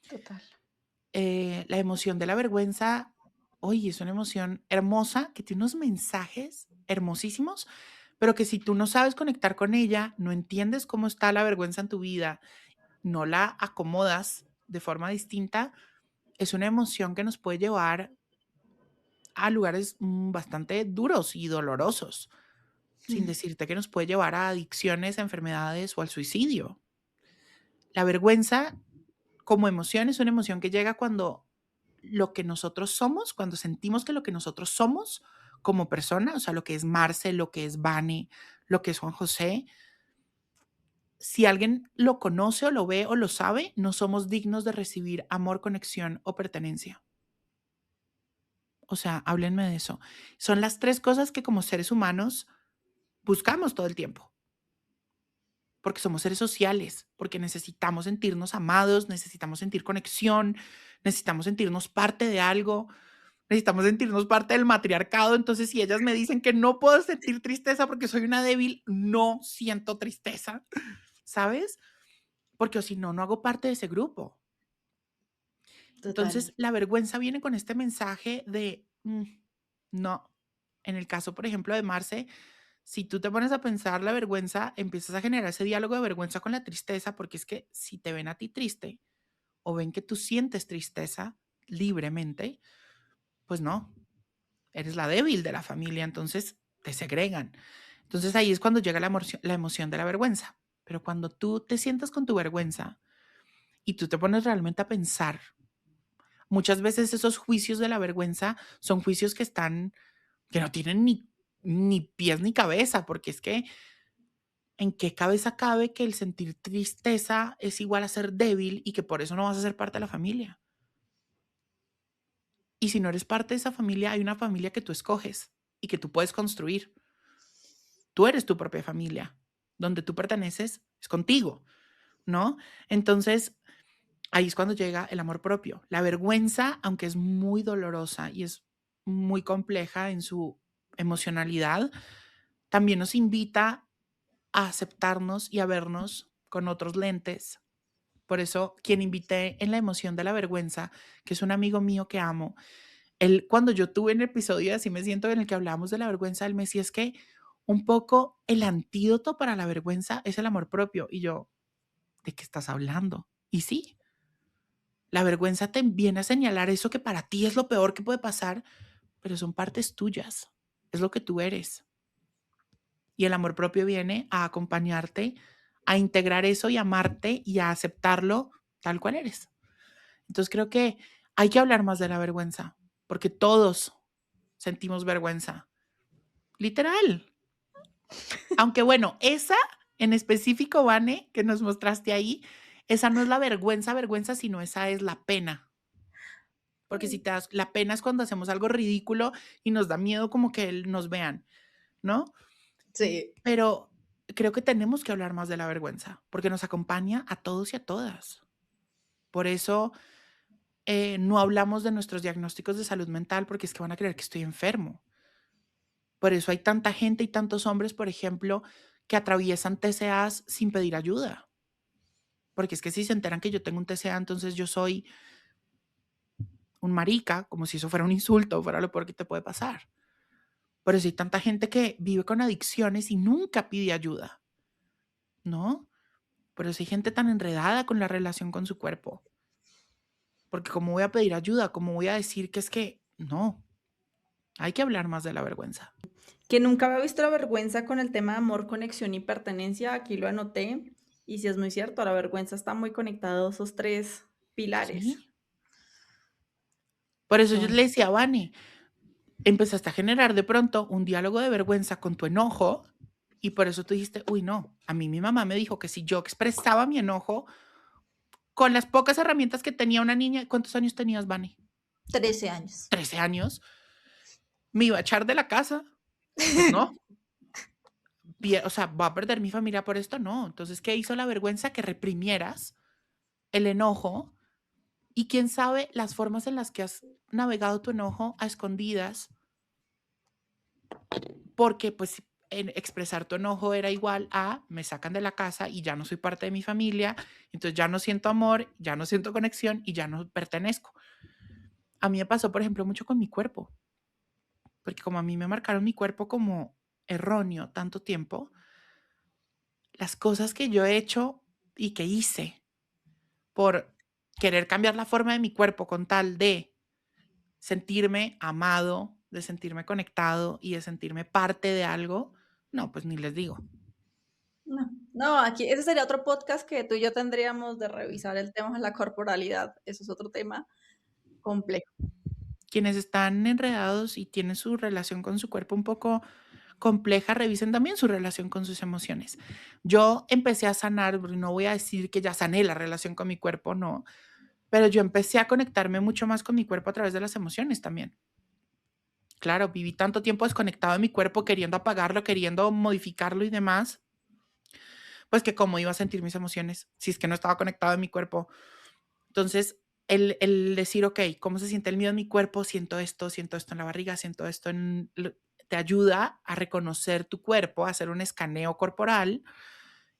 Total. La emoción de la vergüenza, oye, es una emoción hermosa que tiene unos mensajes hermosísimos, pero que si tú no sabes conectar con ella, no entiendes cómo está la vergüenza en tu vida, no la acomodas de forma distinta, es una emoción que nos puede llevar a lugares bastante duros y dolorosos, sin decirte que nos puede llevar a adicciones, a enfermedades o al suicidio. La vergüenza como emoción es una emoción que llega cuando lo que nosotros somos, cuando sentimos que lo que nosotros somos como persona, o sea, lo que es Marce, lo que es Vane, lo que es Juan José, si alguien lo conoce o lo ve o lo sabe, no somos dignos de recibir amor, conexión o pertenencia. O sea, háblenme de eso. Son las tres cosas que como seres humanos buscamos todo el tiempo. porque somos seres sociales, porque necesitamos sentirnos amados, necesitamos sentir conexión, necesitamos sentirnos parte de algo, necesitamos sentirnos parte del matriarcado. Entonces, si ellas me dicen que no puedo sentir tristeza porque soy una débil, no siento tristeza, ¿sabes? Porque si no, no hago parte de ese grupo. Entonces, Total. la vergüenza viene con este mensaje de, no. En el caso, por ejemplo, de Marce, si tú te pones a pensar la vergüenza, empiezas a generar ese diálogo de vergüenza con la tristeza, porque es que si te ven a ti triste o ven que tú sientes tristeza libremente, pues no, eres la débil de la familia, entonces te segregan. Entonces ahí es cuando llega la emoción de la vergüenza. Pero cuando tú te sientas con tu vergüenza y tú te pones realmente a pensar, muchas veces esos juicios de la vergüenza son juicios que no tienen ni pies ni cabeza, porque es que ¿en qué cabeza cabe que el sentir tristeza es igual a ser débil y que por eso no vas a ser parte de la familia? Y si no eres parte de esa familia, hay una familia que tú escoges y que tú puedes construir. Tú eres tu propia familia. Donde tú perteneces es contigo, ¿no? Entonces, ahí es cuando llega el amor propio. La vergüenza, aunque es muy dolorosa y es muy compleja en su emocionalidad, también nos invita a aceptarnos y a vernos con otros lentes. Por eso, quien invité en la emoción de la vergüenza, que es un amigo mío que amo, él, cuando yo tuve un episodio de Así me siento en el que hablábamos de la vergüenza, él me decía, es que un poco el antídoto para la vergüenza es el amor propio. Y yo, ¿de qué estás hablando? Y sí, la vergüenza te viene a señalar eso que para ti es lo peor que puede pasar, pero son partes tuyas, es lo que tú eres. Y el amor propio viene a acompañarte, a integrar eso y amarte y a aceptarlo tal cual eres. Entonces creo que hay que hablar más de la vergüenza, porque todos sentimos vergüenza, literal. Aunque bueno, esa en específico, Vane, que nos mostraste ahí, esa no es la vergüenza, vergüenza, sino esa es la pena. Porque si te das, la pena es cuando hacemos algo ridículo y nos da miedo como que nos vean, ¿no? Sí. Pero creo que tenemos que hablar más de la vergüenza, porque nos acompaña a todos y a todas. Por eso no hablamos de nuestros diagnósticos de salud mental, porque es que van a creer que estoy enfermo. Por eso hay tanta gente y tantos hombres, por ejemplo, que atraviesan TCAs sin pedir ayuda. Porque es que si se enteran que yo tengo un TCA, entonces yo soy un marica, como si eso fuera un insulto, fuera lo peor que te puede pasar. Por eso hay tanta gente que vive con adicciones y nunca pide ayuda, ¿no? Por eso hay gente tan enredada con la relación con su cuerpo. Porque ¿cómo voy a pedir ayuda? ¿Cómo voy a decir que es que no? Hay que hablar más de la vergüenza. Que nunca había visto la vergüenza con el tema de amor, conexión y pertenencia, aquí lo anoté. Y sí es muy cierto, la vergüenza está muy conectada a esos tres pilares. Sí. Por eso yo Son- le decía a Vane, empezaste a generar de pronto un diálogo de vergüenza con tu enojo y por eso tú dijiste, uy, no, a mí mi mamá me dijo que si yo expresaba mi enojo con las pocas herramientas que tenía una niña, ¿cuántos años tenías, Vane? 13 años. 13 años, me iba a echar de la casa. Pues no, o sea, ¿va a perder mi familia por esto? No. Entonces, ¿qué hizo la vergüenza? Que reprimieras el enojo y quién sabe las formas en las que has navegado tu enojo a escondidas, porque pues expresar tu enojo era igual a me sacan de la casa y ya no soy parte de mi familia, entonces ya no siento amor, ya no siento conexión y ya no pertenezco. A mí me pasó, por ejemplo, mucho con mi cuerpo, porque como a mí me marcaron mi cuerpo como erróneo tanto tiempo, las cosas que yo he hecho y que hice por querer cambiar la forma de mi cuerpo con tal de sentirme amado, de sentirme conectado y de sentirme parte de algo, no, pues ni les digo. No, no, aquí ese sería otro podcast que tú y yo tendríamos de revisar el tema de la corporalidad. Eso es otro tema complejo. Quienes están enredados y tienen su relación con su cuerpo un poco compleja, revisen también su relación con sus emociones. Yo empecé a sanar, no voy a decir que ya sané la relación con mi cuerpo, no, pero yo empecé a conectarme mucho más con mi cuerpo a través de las emociones también. Claro, viví tanto tiempo desconectado de mi cuerpo, queriendo apagarlo, queriendo modificarlo y demás, pues que cómo iba a sentir mis emociones si es que no estaba conectado en mi cuerpo. Entonces, el decir, ok, ¿cómo se siente el miedo en mi cuerpo? Siento esto en la barriga, siento esto te ayuda a reconocer tu cuerpo, a hacer un escaneo corporal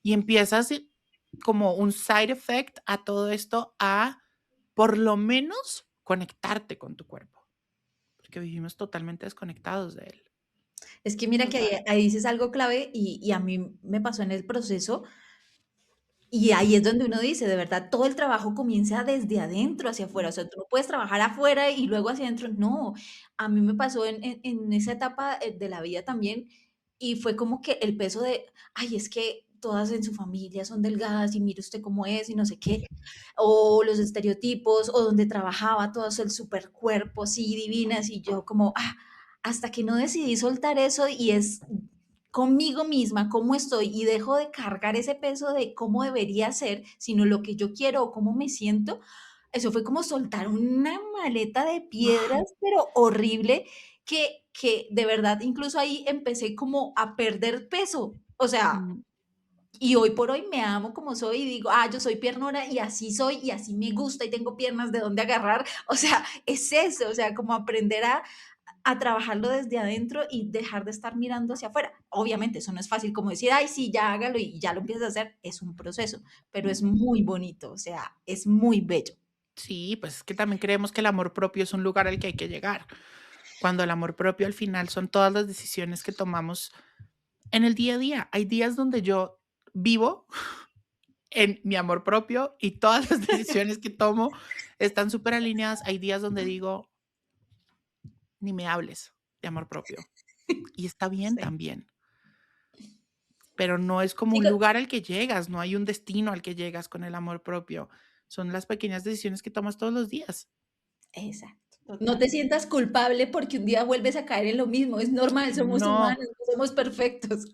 y empiezas como un side effect a todo esto a por lo menos conectarte con tu cuerpo, porque vivimos totalmente desconectados de él. Es que mira que Total. ahí dices algo clave y a mí me pasó en el proceso. Y ahí es donde uno dice, de verdad, todo el trabajo comienza desde adentro hacia afuera. O sea, tú no puedes trabajar afuera y luego hacia adentro. No, a mí me pasó en esa etapa de la vida también y fue como que el peso de, ay, es que todas en su familia son delgadas y mire usted cómo es y no sé qué, o los estereotipos, o donde trabajaba, todas el super cuerpo, sí, divinas, y yo como, hasta que no decidí soltar eso y es conmigo misma, cómo estoy y dejo de cargar ese peso de cómo debería ser, sino lo que yo quiero o cómo me siento, eso fue como soltar una maleta de Ay, piedras, pero horrible, que de verdad incluso ahí empecé como a perder peso. O sea, mm, y hoy por hoy me amo como soy y digo, yo soy piernona y así soy y así me gusta y tengo piernas de dónde agarrar. O sea, es eso, o sea, como aprender a trabajarlo desde adentro y dejar de estar mirando hacia afuera. Obviamente, eso no es fácil como decir, ay, sí, ya hágalo y ya lo empiezas a hacer. Es un proceso, pero es muy bonito, o sea, es muy bello. sí, pues es que también creemos que el amor propio es un lugar al que hay que llegar, cuando el amor propio al final son todas las decisiones que tomamos en el día a día. Hay días donde yo vivo en mi amor propio y todas las decisiones que tomo están súper alineadas. Hay días donde digo, ni me hables de amor propio. Y está bien Sí. también, pero no es como un Chicos, lugar al que llegas, no hay un destino al que llegas con el amor propio. Son las pequeñas decisiones que tomas todos los días. exacto. No Total. te sientas culpable porque un día vuelves a caer en lo mismo. Es normal, somos No, humanos, no somos perfectos.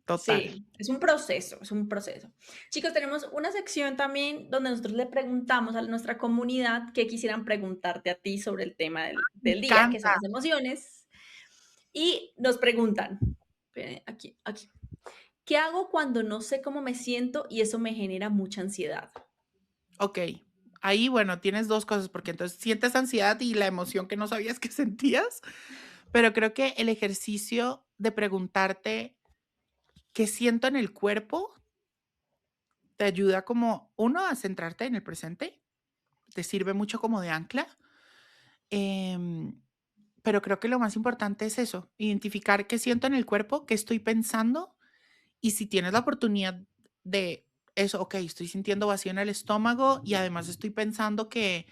total. Sí, es un proceso, es un proceso. Chicos, tenemos una sección también donde nosotros le preguntamos a nuestra comunidad qué quisieran preguntarte a ti sobre el tema Me del día, que son encanta. las emociones. Y nos preguntan, esperen, aquí, ¿qué hago cuando no sé cómo me siento y eso me genera mucha ansiedad? Ok, ahí, bueno, tienes dos cosas, porque entonces sientes ansiedad y la emoción que no sabías que sentías, pero creo que el ejercicio de preguntarte qué siento en el cuerpo te ayuda como, uno, a centrarte en el presente, te sirve mucho como de ancla, em, pero creo que lo más importante es eso, identificar qué siento en el cuerpo, qué estoy pensando y si tienes la oportunidad de eso, ok, estoy sintiendo vacío en el estómago y además estoy pensando que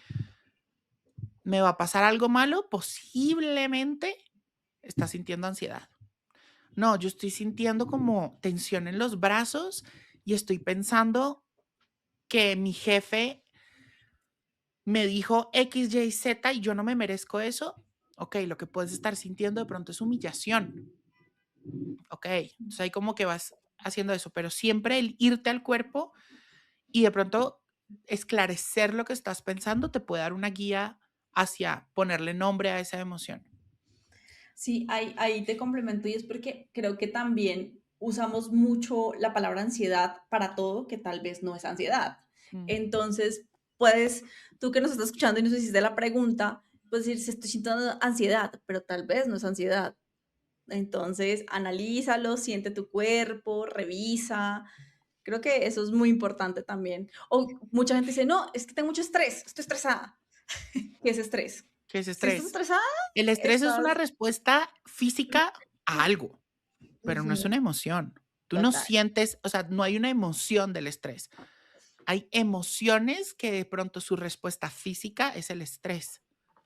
me va a pasar algo malo, posiblemente estás sintiendo ansiedad. No, yo estoy sintiendo como tensión en los brazos y estoy pensando que mi jefe me dijo X, Y, Z y yo no me merezco eso. Ok, lo que puedes estar sintiendo de pronto es humillación. Ok, entonces ahí como que vas haciendo eso, pero siempre el irte al cuerpo y de pronto esclarecer lo que estás pensando te puede dar una guía hacia ponerle nombre a esa emoción. Sí, ahí te complemento y es porque creo que también usamos mucho la palabra ansiedad para todo que tal vez no es ansiedad. Mm. Entonces, puedes, tú que nos estás escuchando y nos hiciste la pregunta, puedes decir, si estoy sintiendo ansiedad, pero tal vez no es ansiedad. Entonces, analízalo, siente tu cuerpo, revisa. Creo que eso es muy importante también. O mucha gente dice, no, es que tengo mucho estrés, estoy estresada. ¿Qué es estrés? ¿Qué es Si estás estrés? estresada, El estrés es una estás... respuesta física a algo, pero no es Ujú, una emoción. Tú no total. sientes, o sea, no hay una emoción del estrés. Hay emociones que de pronto su respuesta física es el estrés.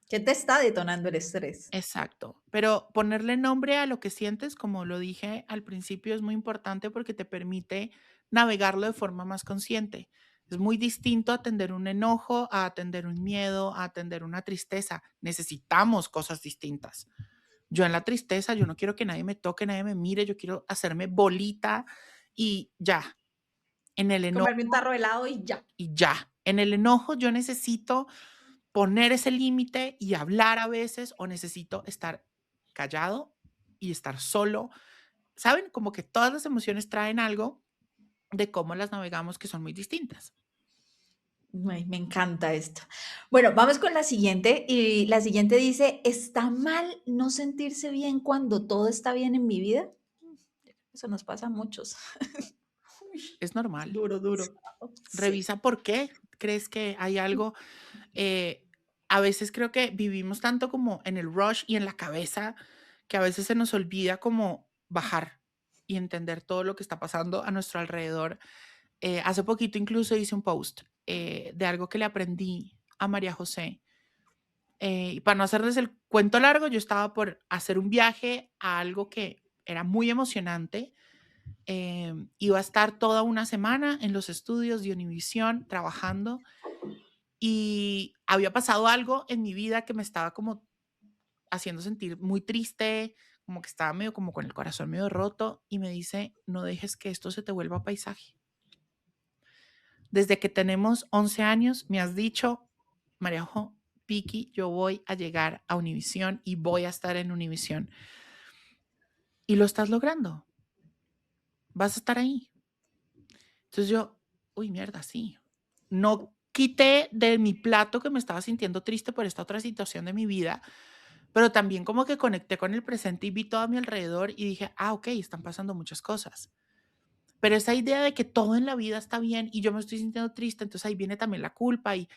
¿Qué te está detonando el estrés? Exacto. Pero ponerle nombre a lo que sientes, como lo dije al principio, es muy importante porque te permite navegarlo de forma más consciente. Es muy distinto atender un enojo, a atender un miedo, a atender una tristeza. Necesitamos cosas distintas. Yo en la tristeza, yo no quiero que nadie me toque, nadie me mire, yo quiero hacerme bolita y ya. En el enojo Comerme un tarro de helado y ya. y ya. En el enojo yo necesito poner ese límite y hablar a veces o necesito estar callado y estar solo. ¿Saben? Como que todas las emociones traen algo de cómo las navegamos, que son muy distintas. Ay, me encanta esto. Bueno, vamos con la siguiente y la siguiente dice, ¿está mal no sentirse bien cuando todo está bien en mi vida? Eso nos pasa a muchos. Uy, Es normal. Duro, duro. sí. Revisa por qué crees que hay algo. eh, a veces creo que vivimos tanto como en el rush y en la cabeza que a veces se nos olvida como bajar y entender todo lo que está pasando a nuestro alrededor. Hace poquito incluso hice un post de algo que le aprendí a María José. Y para no hacerles el cuento largo, yo estaba por hacer un viaje a algo que era muy emocionante. Iba a estar toda una semana en los estudios de Univisión trabajando y había pasado algo en mi vida que me estaba como haciendo sentir muy triste, como que estaba medio como con el corazón medio roto y me dice, no dejes que esto se te vuelva paisaje. Desde que tenemos 11 años, me has dicho, María Jo, Piki, yo voy a llegar a Univisión y voy a estar en Univisión. Y lo estás logrando. Vas a estar ahí. Entonces yo, uy, mierda, sí. No quité de mi plato que me estaba sintiendo triste por esta otra situación de mi vida, pero también como que conecté con el presente y vi todo a mi alrededor y dije, ah, ok, están pasando muchas cosas. Pero esa idea de que todo en la vida está bien y yo me estoy sintiendo triste, entonces ahí viene también la culpa y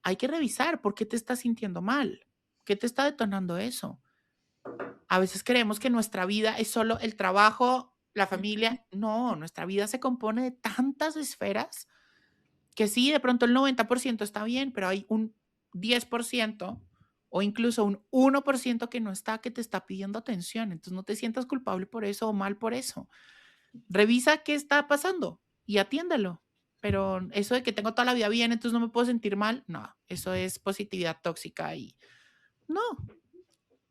hay que revisar por qué te estás sintiendo mal, qué te está detonando eso. A veces creemos que nuestra vida es solo el trabajo, la familia. No, nuestra vida se compone de tantas esferas que sí, de pronto el 90% está bien, pero hay un 10% o incluso un 1% que no está, que te está pidiendo atención. Entonces no te sientas culpable por eso o mal por eso. Revisa qué está pasando y atiéndelo. Pero eso de que tengo toda la vida bien, entonces no me puedo sentir mal, no, eso es positividad tóxica y no.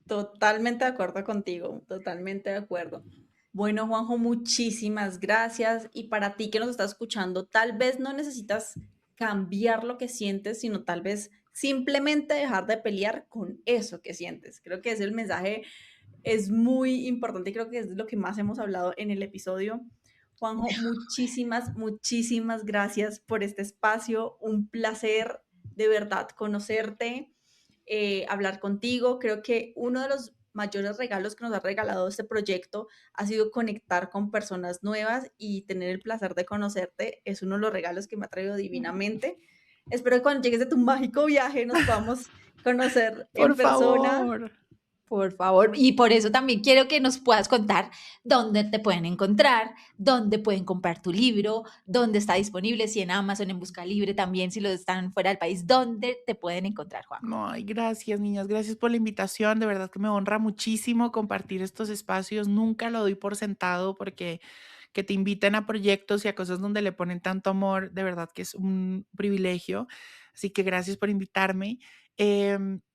Totalmente de acuerdo contigo, totalmente de acuerdo. Bueno, Juanjo, muchísimas gracias. Y para ti que nos estás escuchando, tal vez no necesitas cambiar lo que sientes, sino tal vez simplemente dejar de pelear con eso que sientes. Creo que ese es el mensaje, es muy importante y creo que es lo que más hemos hablado en el episodio. Juanjo, muchísimas, muchísimas gracias por este espacio. Un placer de verdad conocerte, hablar contigo. Creo que uno de los mayores regalos que nos ha regalado este proyecto ha sido conectar con personas nuevas y tener el placer de conocerte. Es uno de los regalos que me ha traído divinamente. Espero que cuando llegues de tu mágico viaje nos podamos conocer Por en persona. favor. Por favor, y por eso también quiero que nos puedas contar dónde te pueden encontrar, dónde pueden comprar tu libro, dónde está disponible, si en Amazon, en Busca Libre también, si lo están fuera del país, dónde te pueden encontrar, Juanjo. Ay, gracias, niñas. Gracias por la invitación. De verdad que me honra muchísimo compartir estos espacios. Nunca lo doy por sentado porque que te inviten a proyectos y a cosas donde le ponen tanto amor, de verdad que es un privilegio. Así que gracias por invitarme.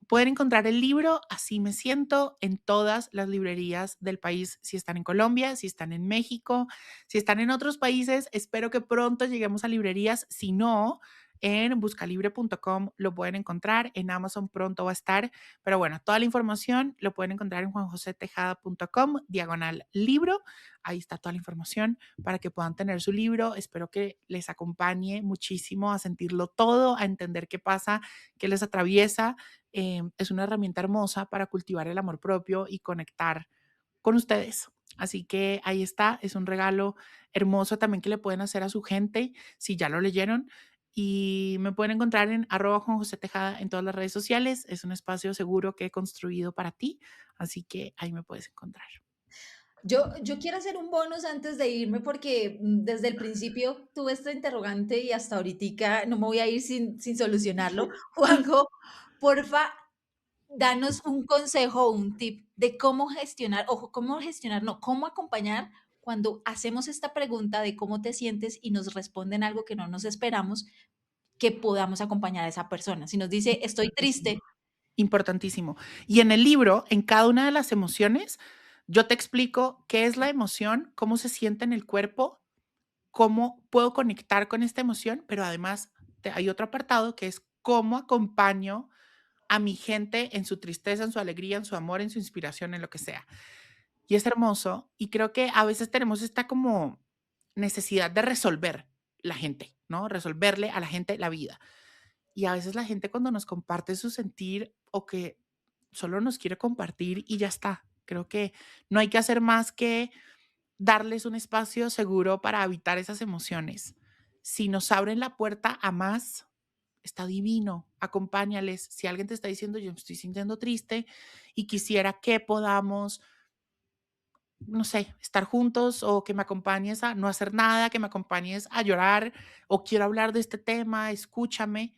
Pueden encontrar el libro Así me siento en todas las librerías del país, si están en Colombia, si están en México, si están en otros países. Espero que pronto lleguemos a librerías. Si no, en buscalibre.com lo pueden encontrar, en Amazon pronto va a estar, pero bueno, toda la información lo pueden encontrar en juanjosetejada.com/libro. Ahí está toda la información para que puedan tener su libro. Espero que les acompañe muchísimo a sentirlo todo, a entender qué pasa, qué les atraviesa. Es una herramienta hermosa para cultivar el amor propio y conectar con ustedes. Así que ahí está, es un regalo hermoso también que le pueden hacer a su gente si ya lo leyeron. Y me pueden encontrar en @JuanJoseTejada en todas las redes sociales. Es un espacio seguro que he construido para ti, así que ahí me puedes encontrar. Yo quiero hacer un bonus antes de irme porque desde el principio tuve esta interrogante y hasta ahorita no me voy a ir sin solucionarlo. Juanjo, porfa, danos un consejo o un tip de cómo gestionar, ojo, cómo gestionar, no, cómo acompañar cuando hacemos esta pregunta de cómo te sientes y nos responden algo que no nos esperamos, que podamos acompañar a esa persona. Si nos dice, estoy triste, Importantísimo. Y en el libro, en cada una de las emociones, yo te explico qué es la emoción, cómo se siente en el cuerpo, cómo puedo conectar con esta emoción, pero además hay otro apartado que es cómo acompaño a mi gente en su tristeza, en su alegría, en su amor, en su inspiración, en lo que sea. Y es hermoso. Y creo que a veces tenemos esta como necesidad de resolver la gente, ¿no? Resolverle a la gente la vida. Y a veces la gente cuando nos comparte su sentir o que solo nos quiere compartir y ya está. Creo que no hay que hacer más que darles un espacio seguro para habitar esas emociones. Si nos abren la puerta a más, está divino, acompáñales. Si alguien te está diciendo, yo me estoy sintiendo triste y quisiera que podamos, no sé, estar juntos o que me acompañes a no hacer nada, que me acompañes a llorar o quiero hablar de este tema, escúchame,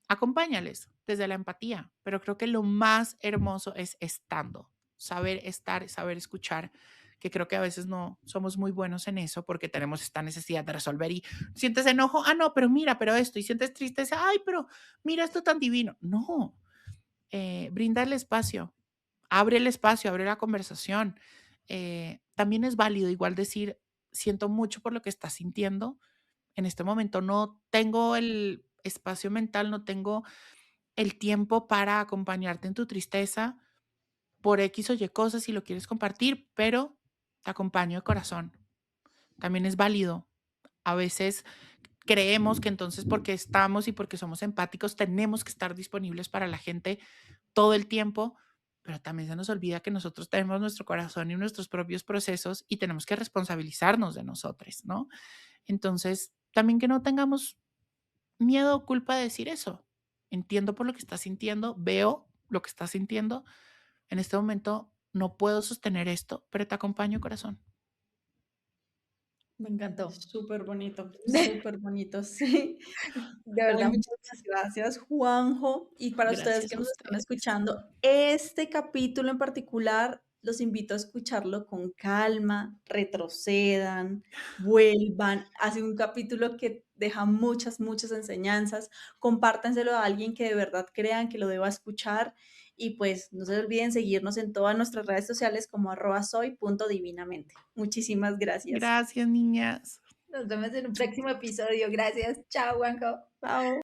acompáñales desde la empatía. Pero creo que lo más hermoso es estando, saber estar, saber escuchar, que creo que a veces no somos muy buenos en eso porque tenemos esta necesidad de resolver y sientes enojo, ah, no, pero mira, pero esto, y sientes tristeza, ay, pero mira esto tan divino. No, brinda el espacio, abre la conversación. También es válido igual decir, siento mucho por lo que estás sintiendo. En este momento no tengo el espacio mental, no tengo el tiempo para acompañarte en tu tristeza por X o Y cosas si lo quieres compartir, pero te acompaño de corazón. También es válido. A veces creemos que entonces porque estamos y porque somos empáticos tenemos que estar disponibles para la gente todo el tiempo, pero también se nos olvida que nosotros tenemos nuestro corazón y nuestros propios procesos y tenemos que responsabilizarnos de nosotros, ¿no? Entonces, también que no tengamos miedo o culpa de decir eso. Entiendo por lo que estás sintiendo, veo lo que estás sintiendo. En este momento no puedo sostener esto, pero te acompaño, corazón. Me encantó. Súper bonito, sí. De Ay, verdad, muchísimas gracias, Juanjo. Y para ustedes Gracias que a nos están ustedes. escuchando, este capítulo en particular los invito a escucharlo con calma, retrocedan, vuelvan. Hace un capítulo que deja muchas enseñanzas. Compártenselo a alguien que de verdad crean que lo deba escuchar. Y pues no se olviden seguirnos en todas nuestras redes sociales como @soy.divinamente. Muchísimas gracias. Gracias, niñas. nos vemos en un próximo episodio. Gracias. Chao, Juanjo. Chao.